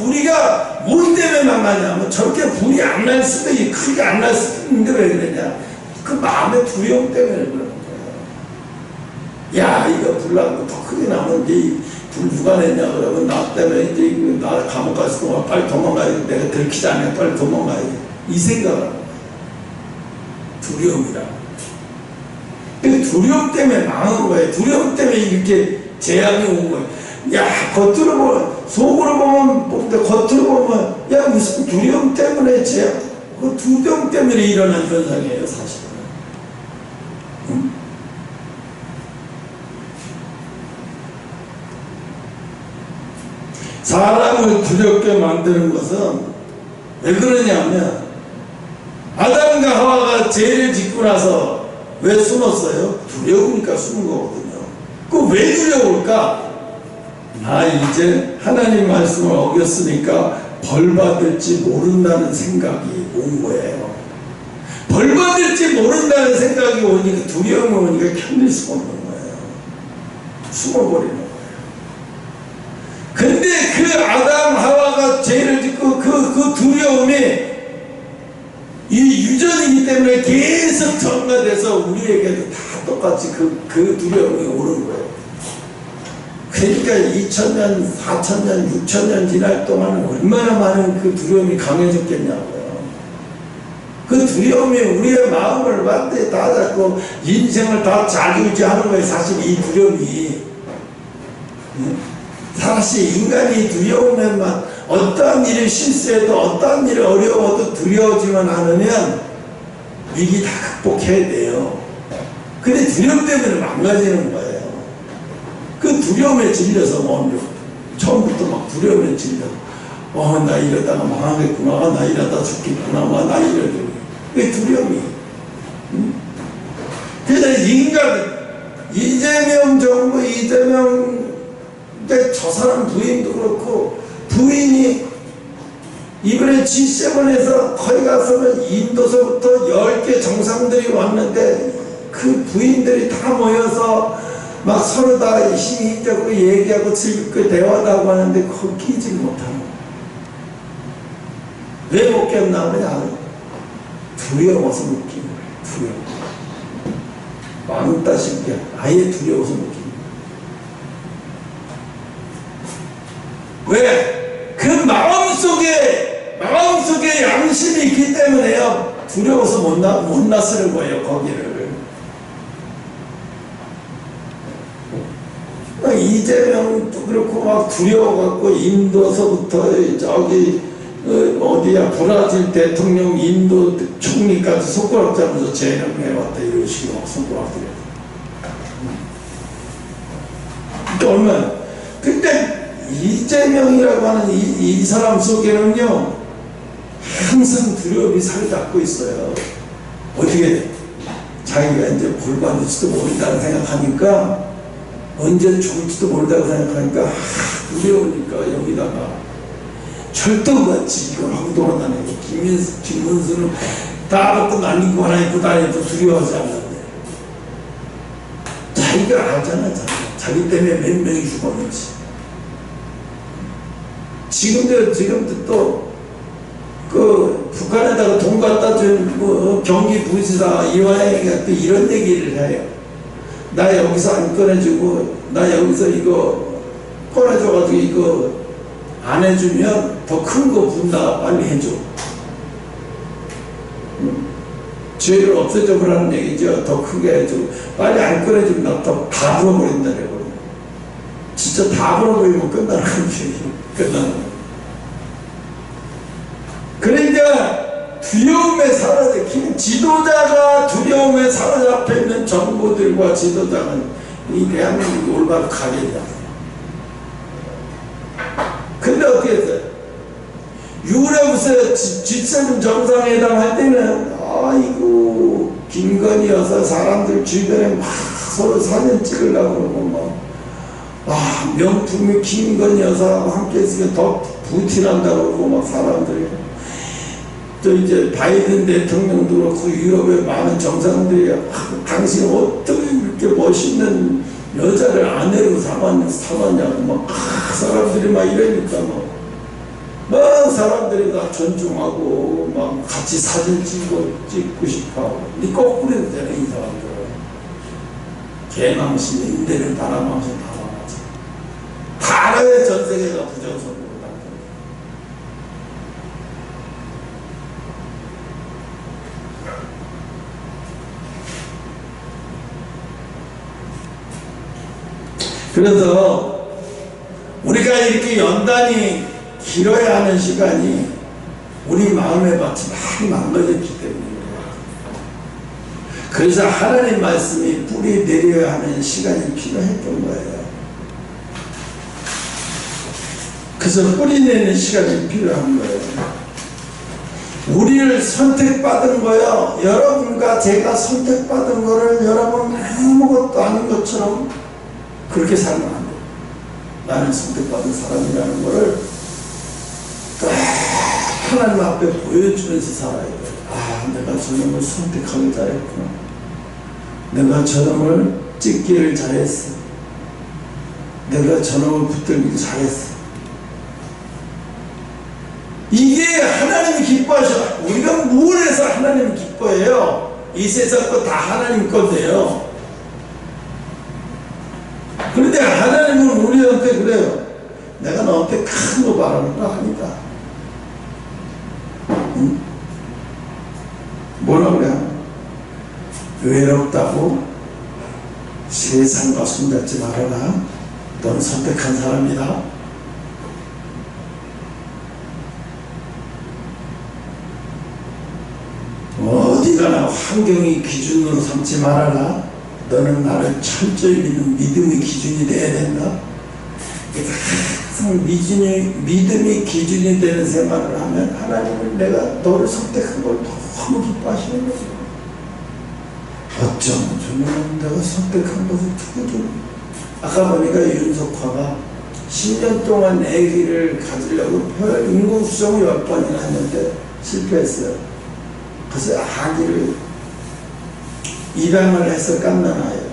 우리가 뭐 때문에 망하냐면 저렇게 불이 안 날 수도 있고 크게 안 날 수도 있는데 왜 그러냐? 그 마음의 두려움 때문에 그러는 거예요. 야, 이거 불 나고 더 크게 나면 불 누가 냈냐 그러면 나 때문에 이제 나 감옥 가서 동안 빨리 도망가야 돼. 내가 들키지 않으면 빨리 도망가야 돼. 이 생각을 합니다. 두려움이라. 그 두려움 때문에 망한 거예요. 두려움 때문에 이렇게 재앙이 온 거예요. 야, 겉으로 보면, 속으로 보면, 겉으로 보면, 야, 무슨 두려움 때문에 재앙, 그 두려움 때문에 일어난 현상이에요, 사실은. 응? 사람을 두렵게 만드는 것은 왜 그러냐면, 아담과 하와가 죄를 짓고 나서 왜 숨었어요? 두려우니까 숨은 거거든요. 그 왜 두려울까? 이제 하나님 말씀을 어겼으니까 벌 받을지 모른다는 생각이 온 거예요. 벌 받을지 모른다는 생각이 오니까, 두려움이 오니까 견딜 수가 없는 거예요. 숨어버리는 거예요. 근데 그 아담 하와가 죄를 짓고 그 두려움이 이 유전이기 때문에 계속 전가돼서 우리에게도 다 똑같이 그 두려움이 오는 거예요. 그러니까 2000년, 4000년, 6000년 지날 동안 얼마나 많은 그 두려움이 강해졌겠냐고요. 그 두려움이 우리의 마음을 완전히 다 잡고 인생을 다 좌지우지하는 거예요. 사실 이 두려움이. 사실 인간이 두려우면만 어떠한 일을 실수해도 어떠한 일이 어려워도 두려워지만 않으면 위기 다 극복해야 돼요. 근데 두려움 때문에 망가지는 거예요. 그 두려움에 질려서 처음부터 막 두려움에 질려. 나 이러다가 망하겠구나. 나 이러다 죽겠구나. 나 이러다. 그 두려움이. 그래서 인간 이재명 정부 저 사람 부인도 그렇고 부인이 이번에 G7에서 거기 가서는 인도서부터 10개 정상들이 왔는데 그 부인들이 다 모여서 막 서로 다 심의적으로 얘기하고 즐겁게 대화하고 하는데 거기 끼지 못하는 거야. 왜 못 깼나 그냥 두려워서 못 끼는 거야. 두려워. 왕따 싶게 아예 두려워서 못 끼는 거야. 왜? 그 마음속에 양심이 있기 때문에요. 두려워서 못 나서는 거예요, 거기를. 이재명도 그렇고 막 두려워갖고 인도서부터 저기 어디야 브라질 대통령 인도 총리까지 손가락 잡아서 재명해왔다 이런 식으로 손가락 들여. 그러니까 얼마나 근데 이재명이라고 하는 이 사람 속에는요 항상 두려움이 살잡고 있어요. 어떻게 자기가 이제 벌 받을지도 모른다는 생각하니까 언제 죽을지도 모른다고 생각하니까 두려우니까 여기다가 철도같이 이걸 하고 돌아다니고 김문수는 다것도 안 입고 하나 입고 다니도 두려워하지 않는데 자기가 알잖아. 자기 때문에 몇 명이 죽었는지. 지금도 또 그 북한에다가 돈 갖다 준 경기부지사 이화영이가 또 이런 얘기를 해요. 나 여기서 안 꺼내주고 나 여기서 이거 꺼내줘가지고 이거 안 해주면 더 큰 거 분다 빨리 해줘. 죄를 없애줘 보라는 얘기죠. 더 크게 해줘. 빨리 안 꺼내주면 나 다 불어버린다 그러고. 진짜 다 불어버리면 끝나는 거지. 끝나는 거. 그러니까 두려움에 사로잡혀 지도자가 두려움에 사로잡혀 있는 정부들과 지도자는 이 대한민국이 올바로 가겠냐. 근데 어떻게 했어요? 6월에 G7 정상회담 할 때는 아이고 김건희 여사 사람들 주변에 막 서로 사진 찍으려고 그러고 막 명품이 김건희 여사하고 함께 있으면 더 부티난다고 그러고 막 사람들이 또 이제 바이든 대통령도 그렇고 유럽의 많은 정상들이 당신 어떻게 그렇게 멋있는 여자를 아내로 삼았냐고 막 사람들이 막 이러니까 막 사람들이 다 존중하고 막 같이 사진 찍고 싶어하고 이 거꾸로 되잖아. 이 사람들은 개망신 인대를 바라망신 다 망하지. 다라의 전 세계가 부정선거로 그래서 우리가 이렇게 연단이 길어야 하는 시간이 우리 마음의 밭이 많이 망가졌기 때문입니다. 그래서 하나님 말씀이 뿌리 내려야 하는 시간이 필요했던 거예요. 그래서 뿌리 내는 시간이 필요한 거예요. 우리를 선택받은 거요. 여러분과 제가 선택받은 거를 여러분 아무것도 아닌 것처럼 그렇게 살면 안 돼요. 나는 선택받은 사람이라는 거를 하나님 앞에 보여주면서 살아야 돼요. 내가 저놈을 선택하기 잘했구나. 내가 저놈을 찍기를 잘했어. 내가 저놈을 붙들기 잘했어. 이게 하나님이 기뻐하셔. 우리가 뭘 해서 하나님이 기뻐해요? 이 세상 거 다 하나님 건데요. 그런데 하나님은 우리한테 그래요. 내가 너한테 큰 거 바라는 거 아니다. 응? 뭐라 그래? 외롭다고 세상과 손잡지 말아라. 너는 선택한 사람이다. 어디 가나 환경이 기준으로 삼지 말아라. 너는 나를 철저히 믿는 믿음의 기준이 돼야 된다. 그래서 항상 믿음이 기준이 되는 생활을 하면 하나님은 내가 너를 선택한 걸 너무 기뻐하시는 거죠. 어쩜 주님은 내가 선택한 것을 두고도. 아까 보니까 윤석화가 10년 동안 아기를 가지려고 인공수정을 10번이나 했는데 실패했어요. 그래서 아기를 입양을 해서 깎는 아이예요.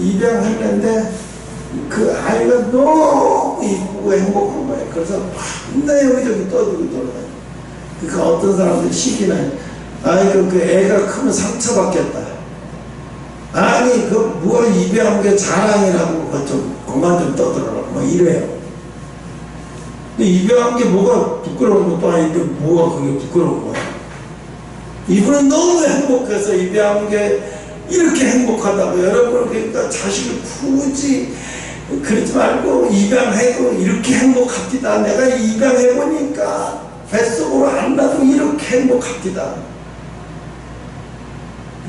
입양했는데 그 아이가 너무 이쁘고 행복한 거예요. 그래서 맨날 여기저기 떠들고 돌아다녀요. 그러니까 어떤 사람들이 시기는 아이고 그 애가 크면 상처받겠다. 아니 그 뭐 입양한 게 자랑이라고 좀 그만 좀 떠들어라 뭐 이래요. 근데 입양한 게 뭐가 부끄러운 것도 아닌데 뭐가 그게 부끄러운 거야. 이분은 너무 행복해서 입양한 게 이렇게 행복하다고. 여러분 그러니까 자식을 굳이 그러지 말고 입양해도 이렇게 행복합니다. 내가 입양해보니까 뱃속으로 안 나도 이렇게 행복합니다.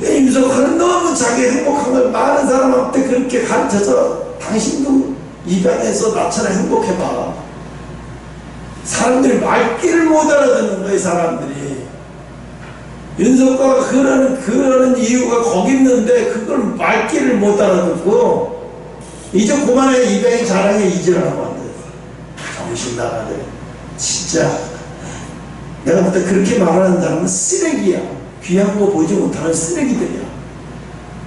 임석화는 너무 자기 행복한 걸 많은 사람한테 그렇게 가르쳐서 당신도 입양해서 나처럼 행복해봐. 사람들이 말귀를 못 알아듣는 거예요. 사람들이. 윤석화가 그러는 이유가 거기 있는데 그걸 말귀를 못 알아듣고 이제 그만해. 입양이 자랑에 이지라고 한다. 정신 나가네. 진짜 내가 볼 때 그렇게 말하는 사람은 쓰레기야. 귀한 거 보지 못하는 쓰레기들이야.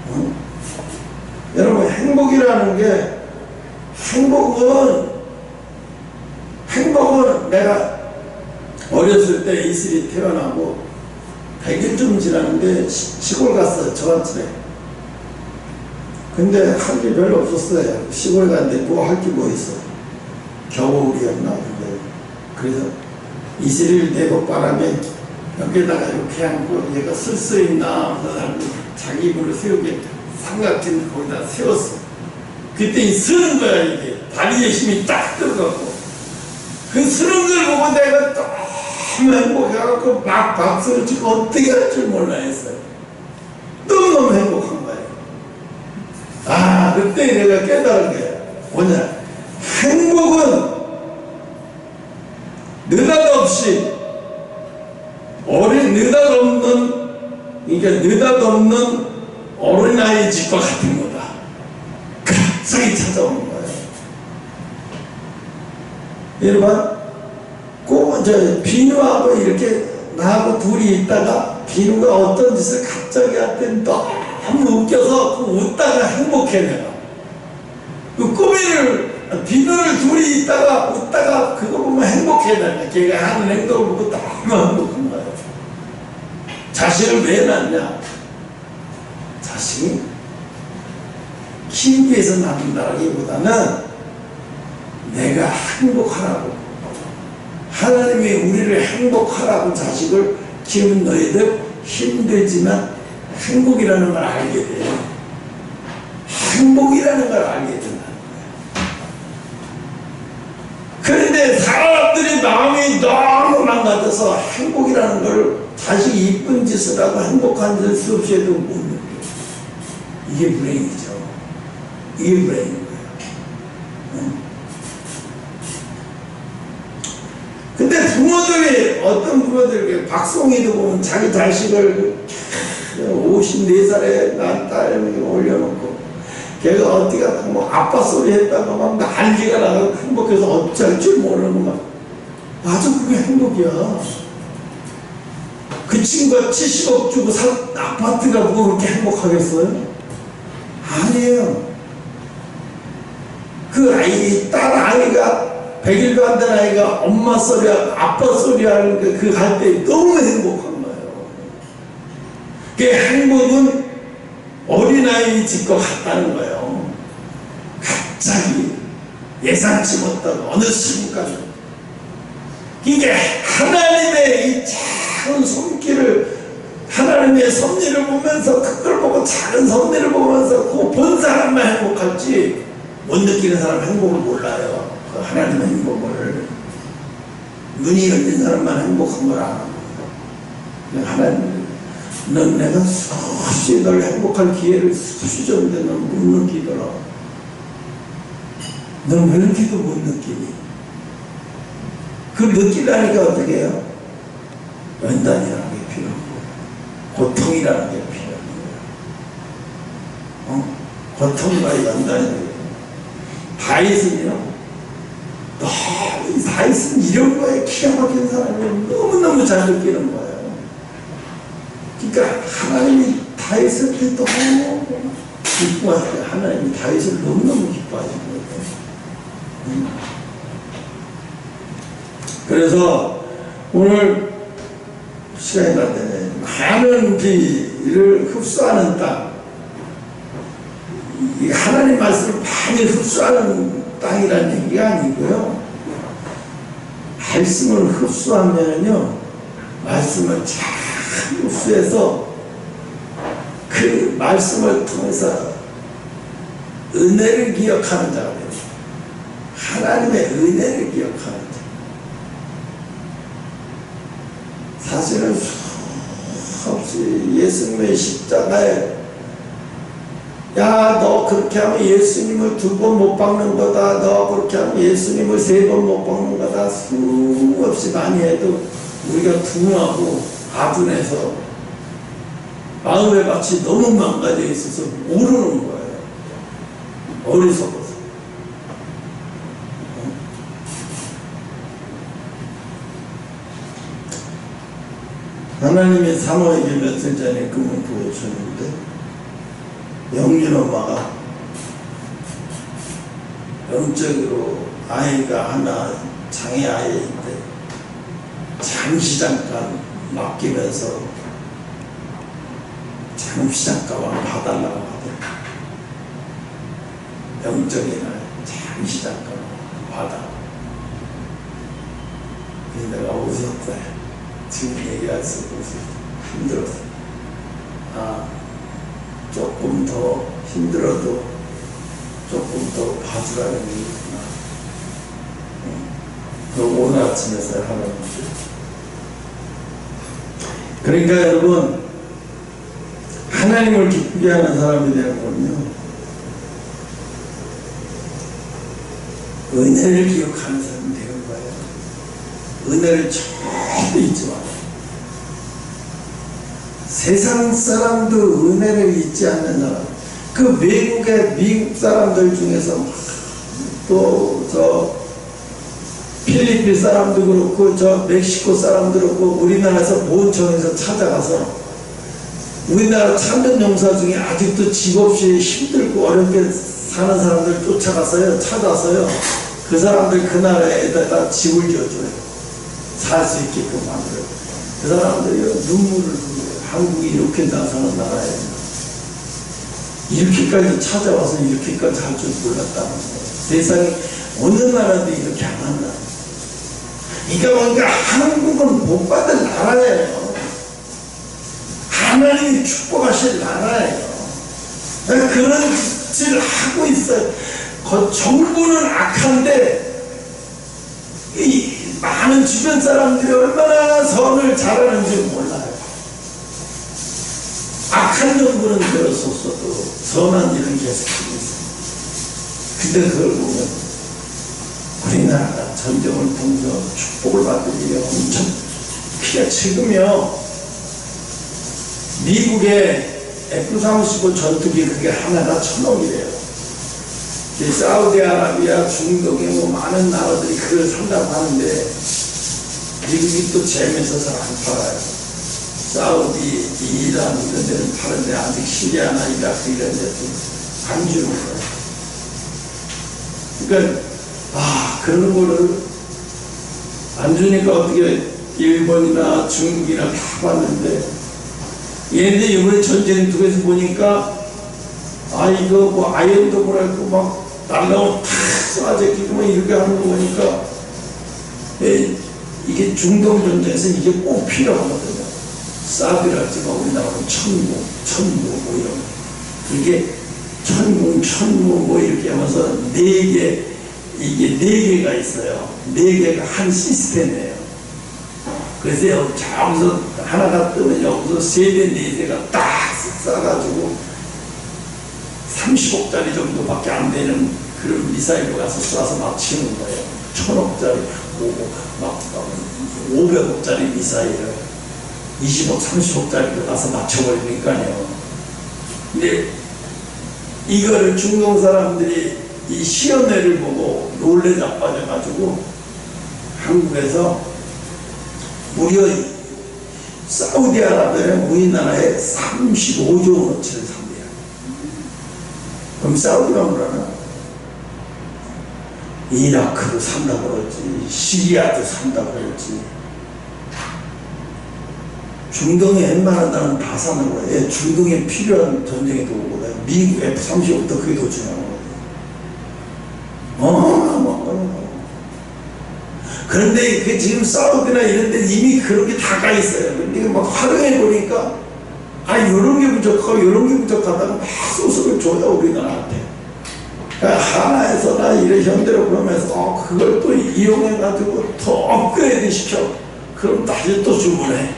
어? 여러분 행복이라는 게 행복은 내가 어렸을 때 이슬이 태어나고 100일 좀 지났는데 시골 갔어요. 저한테. 근데 할 게 별로 없었어요. 시골 갔는데 뭐 할 게 뭐 있어. 겨울이었나. 근데 그래서 이슬이를 내고 바람에 여기다가 이렇게 하고 얘가 쓸 수 있나 자기 입으로 세우게 삼각지를 거기다 세웠어. 그때 이 쓰는 거야. 이게 다리에 힘이 딱 들어가고 그 쓰는 걸 보고 내가 너무 행복해갖고 막 박수를 치고 어떻게 할 줄 몰라 했어요. 너무너무 행복한 거예요. 아 그때 내가 깨달은 게 뭐냐. 행복은 느닷없이 느닷없는 어린아이 집과 같은 거다. 갑자기 찾아오는 거예요. 여러분, 비누하고 이렇게 나하고 둘이 있다가 비누가 어떤 짓을 갑자기 할 때 너무 웃겨서 웃다가 행복해 내가. 비누를 둘이 있다가 웃다가 그거 보면 행복해 내가. 걔가 하는 행동을 보고 너무 행복한 거예요. 자식을 왜 낳냐? 자식이 키우기 위해서 낳는다기보다는 내가 행복하라고. 하나님이 우리를 행복하라고 자식을 키우는 너희들 힘들지만 행복이라는 걸 알게 돼요. 행복이라는 걸 알게 된다는 거예요. 그런데 사람들이 마음이 너무 망가져서 행복이라는 걸 자식이 이쁜 짓을 하고 행복한 짓을 없이 해도 못 느껴요. 이게 불행이죠. 이게 불행인 거예요. 근데 부모들이, 어떤 부모들이, 박송이도 보면 자기 자식을 54살에 난 딸을 올려놓고 걔가 어디 가서 뭐 아빠 소리 했다가 막 난리가 나고 행복해서 어쩔 줄 모르는 거. 맞아, 그게 행복이야. 그 친구가 70억 주고 산 아파트가 뭐 그렇게 행복하겠어요? 아니에요. 그 아이, 딸 아이가 100일도 안 된 아이가 엄마 소리, 아빠 소리 하는 그 할 때 너무 행복한 거예요. 그 행복은 어린아이 집과 같다는 거예요. 갑자기 예상치 못한 어느 순간 이게 하나님의 이 작은 손길을, 하나님의 섭리를 보면서, 그걸 보고 작은 섭리를 보면서 그 본 사람만 행복할지 못 느끼는 사람 행복을 몰라요. 그 하나님의 행복을. 눈이 열린 사람만 행복한 걸 아는 거예요. 하나님, 넌 내가 수없이 널 행복할 기회를 수없이 줬는데 넌 못 느끼더라. 넌 왜 이렇게도 못 느끼니? 그걸 느끼려니까 어떻게 해요? 연단이라는 게 필요한 거예요. 고통이라는 게 필요한 거예요. 고통과 연단이. 다윗은요, 다윗은 이런 거에 기가 막힌 사람이 너무너무 잘 느끼는 거예요. 그러니까 하나님이 다윗을 너무 기뻐하세요. 하나님이 다윗을 너무너무 기뻐하시는 거예요. 그래서 오늘 시간이 날 때는 많은 비를 흡수하는 땅, 하나님 말씀을 많이 흡수하는 땅이라는 얘기가 아니고요, 말씀을 흡수하면요, 말씀을 잘 흡수해서 그 말씀을 통해서 은혜를 기억하는 자가 돼요. 하나님의 은혜를 기억하는 자. 사실은 수없이 예수님의 십자가에, 야, 너 그렇게 하면 예수님을 2번 못 박는 거다, 너 그렇게 하면 예수님을 3번 못 박는 거다, 수없이 많이 해도 우리가 둔하고 아둔해서 마음의 밭이 너무 망가져 있어서 모르는 거예요. 어리석어서. 하나님이 사모에게 며칠 전에 꿈을 보여주는데, 영준 엄마가 영적으로 아이가 하나 장애 아이인데 잠시 잠깐 맡기면서 잠시 잠깐만 봐달라고 하더라고요. 영적인 아이 잠시 잠깐 봐달라고. 그래서 내가 웃었어요. 지금 얘기할 수 없어서 힘들었어. 조금 더 힘들어도 조금 더 봐주라는 얘기구나. 그럼 오늘 아침에서 하는 거죠. 그러니까 여러분, 하나님을 기쁘게 하는 사람이 되는 건요, 은혜를 기억하는 사람이 되는 거예요. 은혜를 절대 잊지 마세요. 세상 사람도 은혜를 잊지 않는 사람, 그 외국의 미국 사람들 중에서 또 저 필리핀 사람도 그렇고 저 멕시코 사람도 그렇고 우리나라에서 모은청에서 찾아가서 우리나라 참전용사 중에 아직도 집 없이 힘들고 어렵게 사는 사람들 쫓아가서요, 찾아서요, 그 사람들 그 나라에다가 집을 지어줘요. 살 수 있게끔 만들어요. 그 사람들이요, 눈물을 흘려요. 한국이 이렇게 잘 사는 나라에 이렇게까지 찾아와서 이렇게까지 할 줄 몰랐다는 거예요. 세상에 어느 나라도 이렇게 안 한다. 그러니까 한국은 복 받은 나라예요. 하나님이 축복하실 나라예요. 그런 짓을 하고 있어요. 정부는 악한데 이 많은 주변 사람들이 얼마나 선을 잘하는지 몰라요. 악한 정부는 들었었어도 선한 일은 계속하고 있어요. 근데 그걸 보면 우리나라가 전쟁을 통해서 축복을 받을 일이 엄청 피가 지금요, 미국의 F-35 전투기 그게 하나가 1,000억이래요. 사우디아라비아, 중동에 뭐 많은 나라들이 그걸 산다고 하는데 미국이 또 재면서 잘 안 팔아요. 사우디, 이란 이런 데는 파는데 아직 시리아나 이라크 이런 데도 안 주는 거예요. 그러니까 그런 거를 안 주니까 어떻게 일본이나 중국이나 다 봤는데, 얘네들 이번에 전쟁통에서 보니까 이거 뭐 아이언도 뭐랄까 막 날라오고 탁 쏴제끼고 막 이렇게 하는 거 보니까 이게 중동 전쟁에서 이게 꼭 필요하거든요. 사드랄지가 우리나라는 천무 뭐 이런 거. 이게 천무 뭐 이렇게 하면서 이게 네 개가 있어요. 네 개가 한 시스템이에요. 그래서 여기서 하나가 뜨면 여기서 세대 네 대가 딱 쏴가지고 30억짜리 정도밖에 안 되는 그런 미사일로 가서 쏴서 막 치는 거예요. 1000억짜리, 막 500억짜리 미사일을 20억, 30억짜리로 가서 맞춰버리니까요. 근데 이거를 중동 사람들이 이 시연회를 보고 놀래 자빠져가지고 한국에서 무려 사우디아라비아는 우리나라에 35조 원어치를 삽니다. 그럼 사우디가 뭐라나? 이라크도 산다고 그러지, 시리아도 산다고 그러지. 중동에 웬만한 나라는 다 사는 거예요. 중동에 필요한 전쟁이 더 오고, 미국 F-35부터 그게 더 중요한 거예요. 그런데 그 지금 사우디나 이런 데 이미 그런 게 다 가 있어요. 근데 막 활용해 보니까 요런 게 부족하고 요런 게 부족하다고 막 소스를 줘요, 우리나라한테. 그러니까 하나에서나 이런 현대로 그러면서 그걸 또 이용해 가지고 더 업그레이드 시켜. 그럼 다시 또 주문해.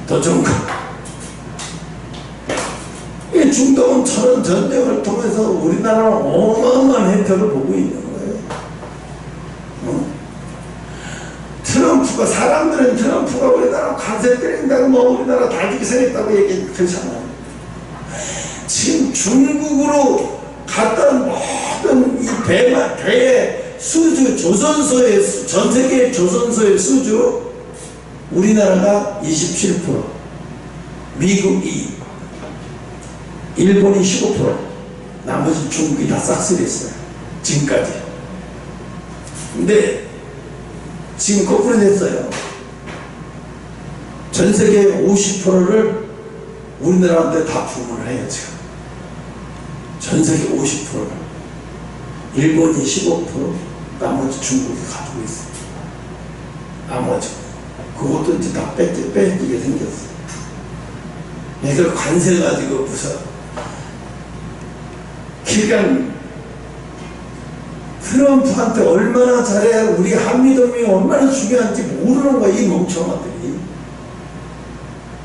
더 좋은 거. 이 중동은 저런 전쟁을 통해서 우리나라는 어마어마한 혜택을 보고 있는 거예요. 트럼프가, 사람들은 트럼프가 우리나라 관세 때린다고 뭐 우리나라 다 죽게 생겼다고 얘기 그렇잖아요. 지금 중국으로 갔던 모든 이 배의 수주, 조선소의, 전 세계 조선소의 수주, 우리나라가 27%, 미국이, 일본이 15%, 나머지 중국이 다 싹쓸이 했어요. 지금까지. 근데 지금 거꾸로 됐어요. 전 세계 50%를 우리나라한테 다 부문을 해요, 지금. 전 세계 50%를. 일본이 15%, 나머지 중국이 가지고 있어요. 나머지. 그것도 이제 다 뺏기게 생겼어요. 얘들 관세 가지고 무슨. 그러니까 트럼프한테 얼마나 잘해야 우리 한미동맹이 얼마나 중요한지 모르는 거야, 이 멍청아들이.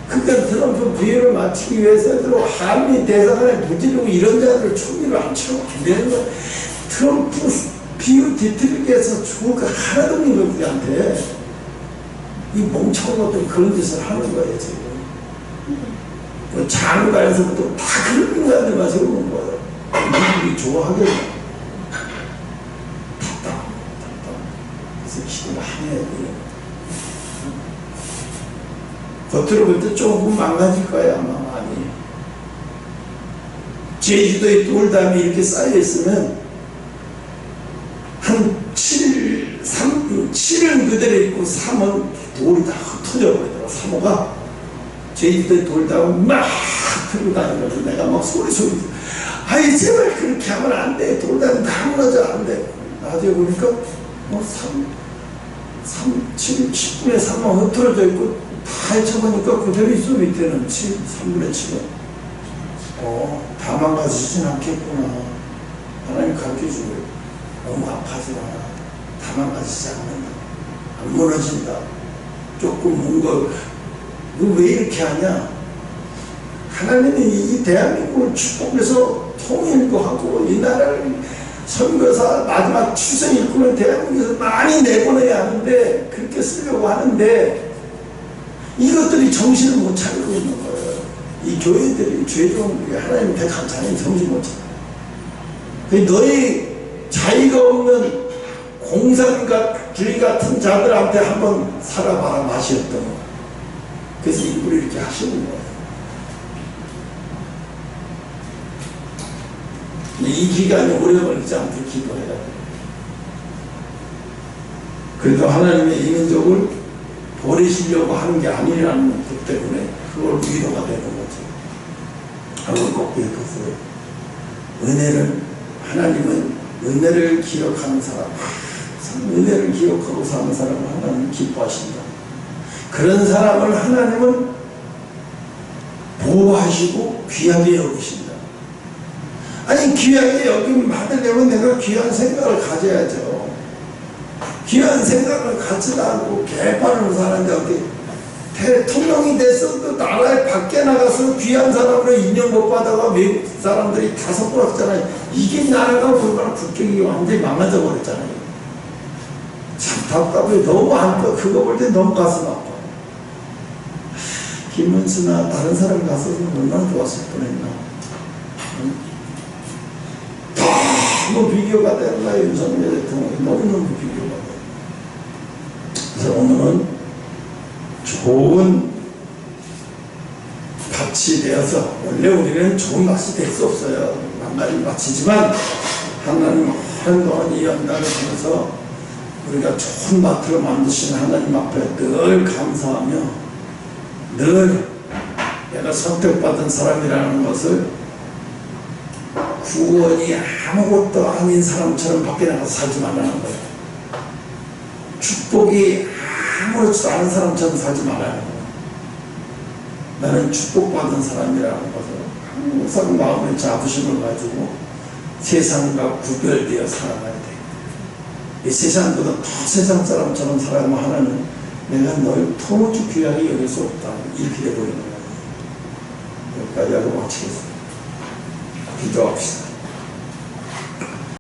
그러니까 트럼프 비유를 맞추기 위해서 한미 대사관에 무지르고 이런 자들을 총리를 안 치고 안 되는 거야. 트럼프 비유 뒤틀기 위해서 좋을 거 하나도 없는 거야, 우리한테. 이 멍청한 것들 그런 짓을 하는 거예요, 지금. 장관에서부터 다 그런 인간들만 세우는 거예요. 미국이 좋아하겠네. 기도를 하네요. 겉으로 볼 때 조금 망가질 거예요, 아마 많이. 제주도에 돌담이 이렇게 쌓여있으면 한 7은 그대로 있고 3은 돌이 다 흩어져 버리더라고. 3호가 제주도에 돌담을 막 들고 다니면서 내가 막 소리 제발 그렇게 하면 안 돼. 돌담이 다 무너져 안 돼. 나중에 보니까 10분의 3만 흩어져 있고 다 헤쳐보니까 그대로 있어. 밑에는 3분의 7은 다 망가지진 않겠구나. 하나님 가르쳐주고 너무 아파하지 마라. 다 망가지지 않는다. 안 무너진다. 조금 뭔가 너 왜 이렇게 하냐. 하나님이 이 대한민국을 축복해서 통일도 하고 이 나라를 선교사 마지막 추선 일꾼을 대한민국에서 많이 내보내야 하는데 그렇게 쓰려고 하는데 이것들이 정신을 못 차리고 있는 거예요. 이 교회들이 죄종들이 하나님 택한 자는 정신 못 차려. 너희 자의가 없는 공산주의 같은 자들한테 한번 살아봐라 맛이 없던 거. 그래서 일부러 이렇게 하시는 거예요. 이 기간이 오래 걸리지 않게 기도해야 돼요. 그래도 하나님의 이 민족을 버리시려고 하는 게 아니라는 것 때문에 그걸 위로가 되는 거죠. 하고 꼭 기억하세요. 하나님은 은혜를 기억하는 사람, 은혜를 기억하고 사는 사람을 하나님은 기뻐하신다. 그런 사람을 하나님은 보호하시고 귀하게 여기신다. 아니, 귀하게 여김 받으려면 내가 귀한 생각을 가져야죠. 귀한 생각을 갖지도 않고 개판으로 사는데 어떻게 대통령이 됐어도 나라에 밖에 나가서 귀한 사람으로 인정 못 받아가 외국 사람들이 다 섞어놨잖아요. 이게 나라가 얼마나 국격이 완전히 망가져 버렸잖아요. 참 답답해. 너무 안타. 그거 볼 때 너무 가슴 아파. 김문수나 다른 사람 갔어도 얼마나 좋았을 뻔했나. 너무 비교가 되나 윤석열 대통령이 너무너무 비교가 돼. 그래서 오늘은 좋은 밭이 되어서, 원래 우리는 좋은 밭이 될 수 없어요. 망가진 밭이지만 하나님 한동안 이 연단을 통해서 우리가 좋은 밭으로 만드신 하나님 앞에 늘 감사하며, 늘 내가 선택받은 사람이라는 것을 구원이 아무것도 아닌 사람처럼 밖에 나가서 살지 말라는 거예요. 축복이 아무렇지도 않은 사람처럼 살지 말라는 거예요. 나는 축복받은 사람이라는 것을 항상 마음의 자부심을 가지고 세상과 구별되어 살아가야 돼. 이 세상보다 더 세상 사람처럼 살아가면 하나는 내가 널 도무지 귀하게 여길 수 없다, 이렇게 돼버리는 거예요. 여기까지 하고 마치겠습니다. 기도합시다.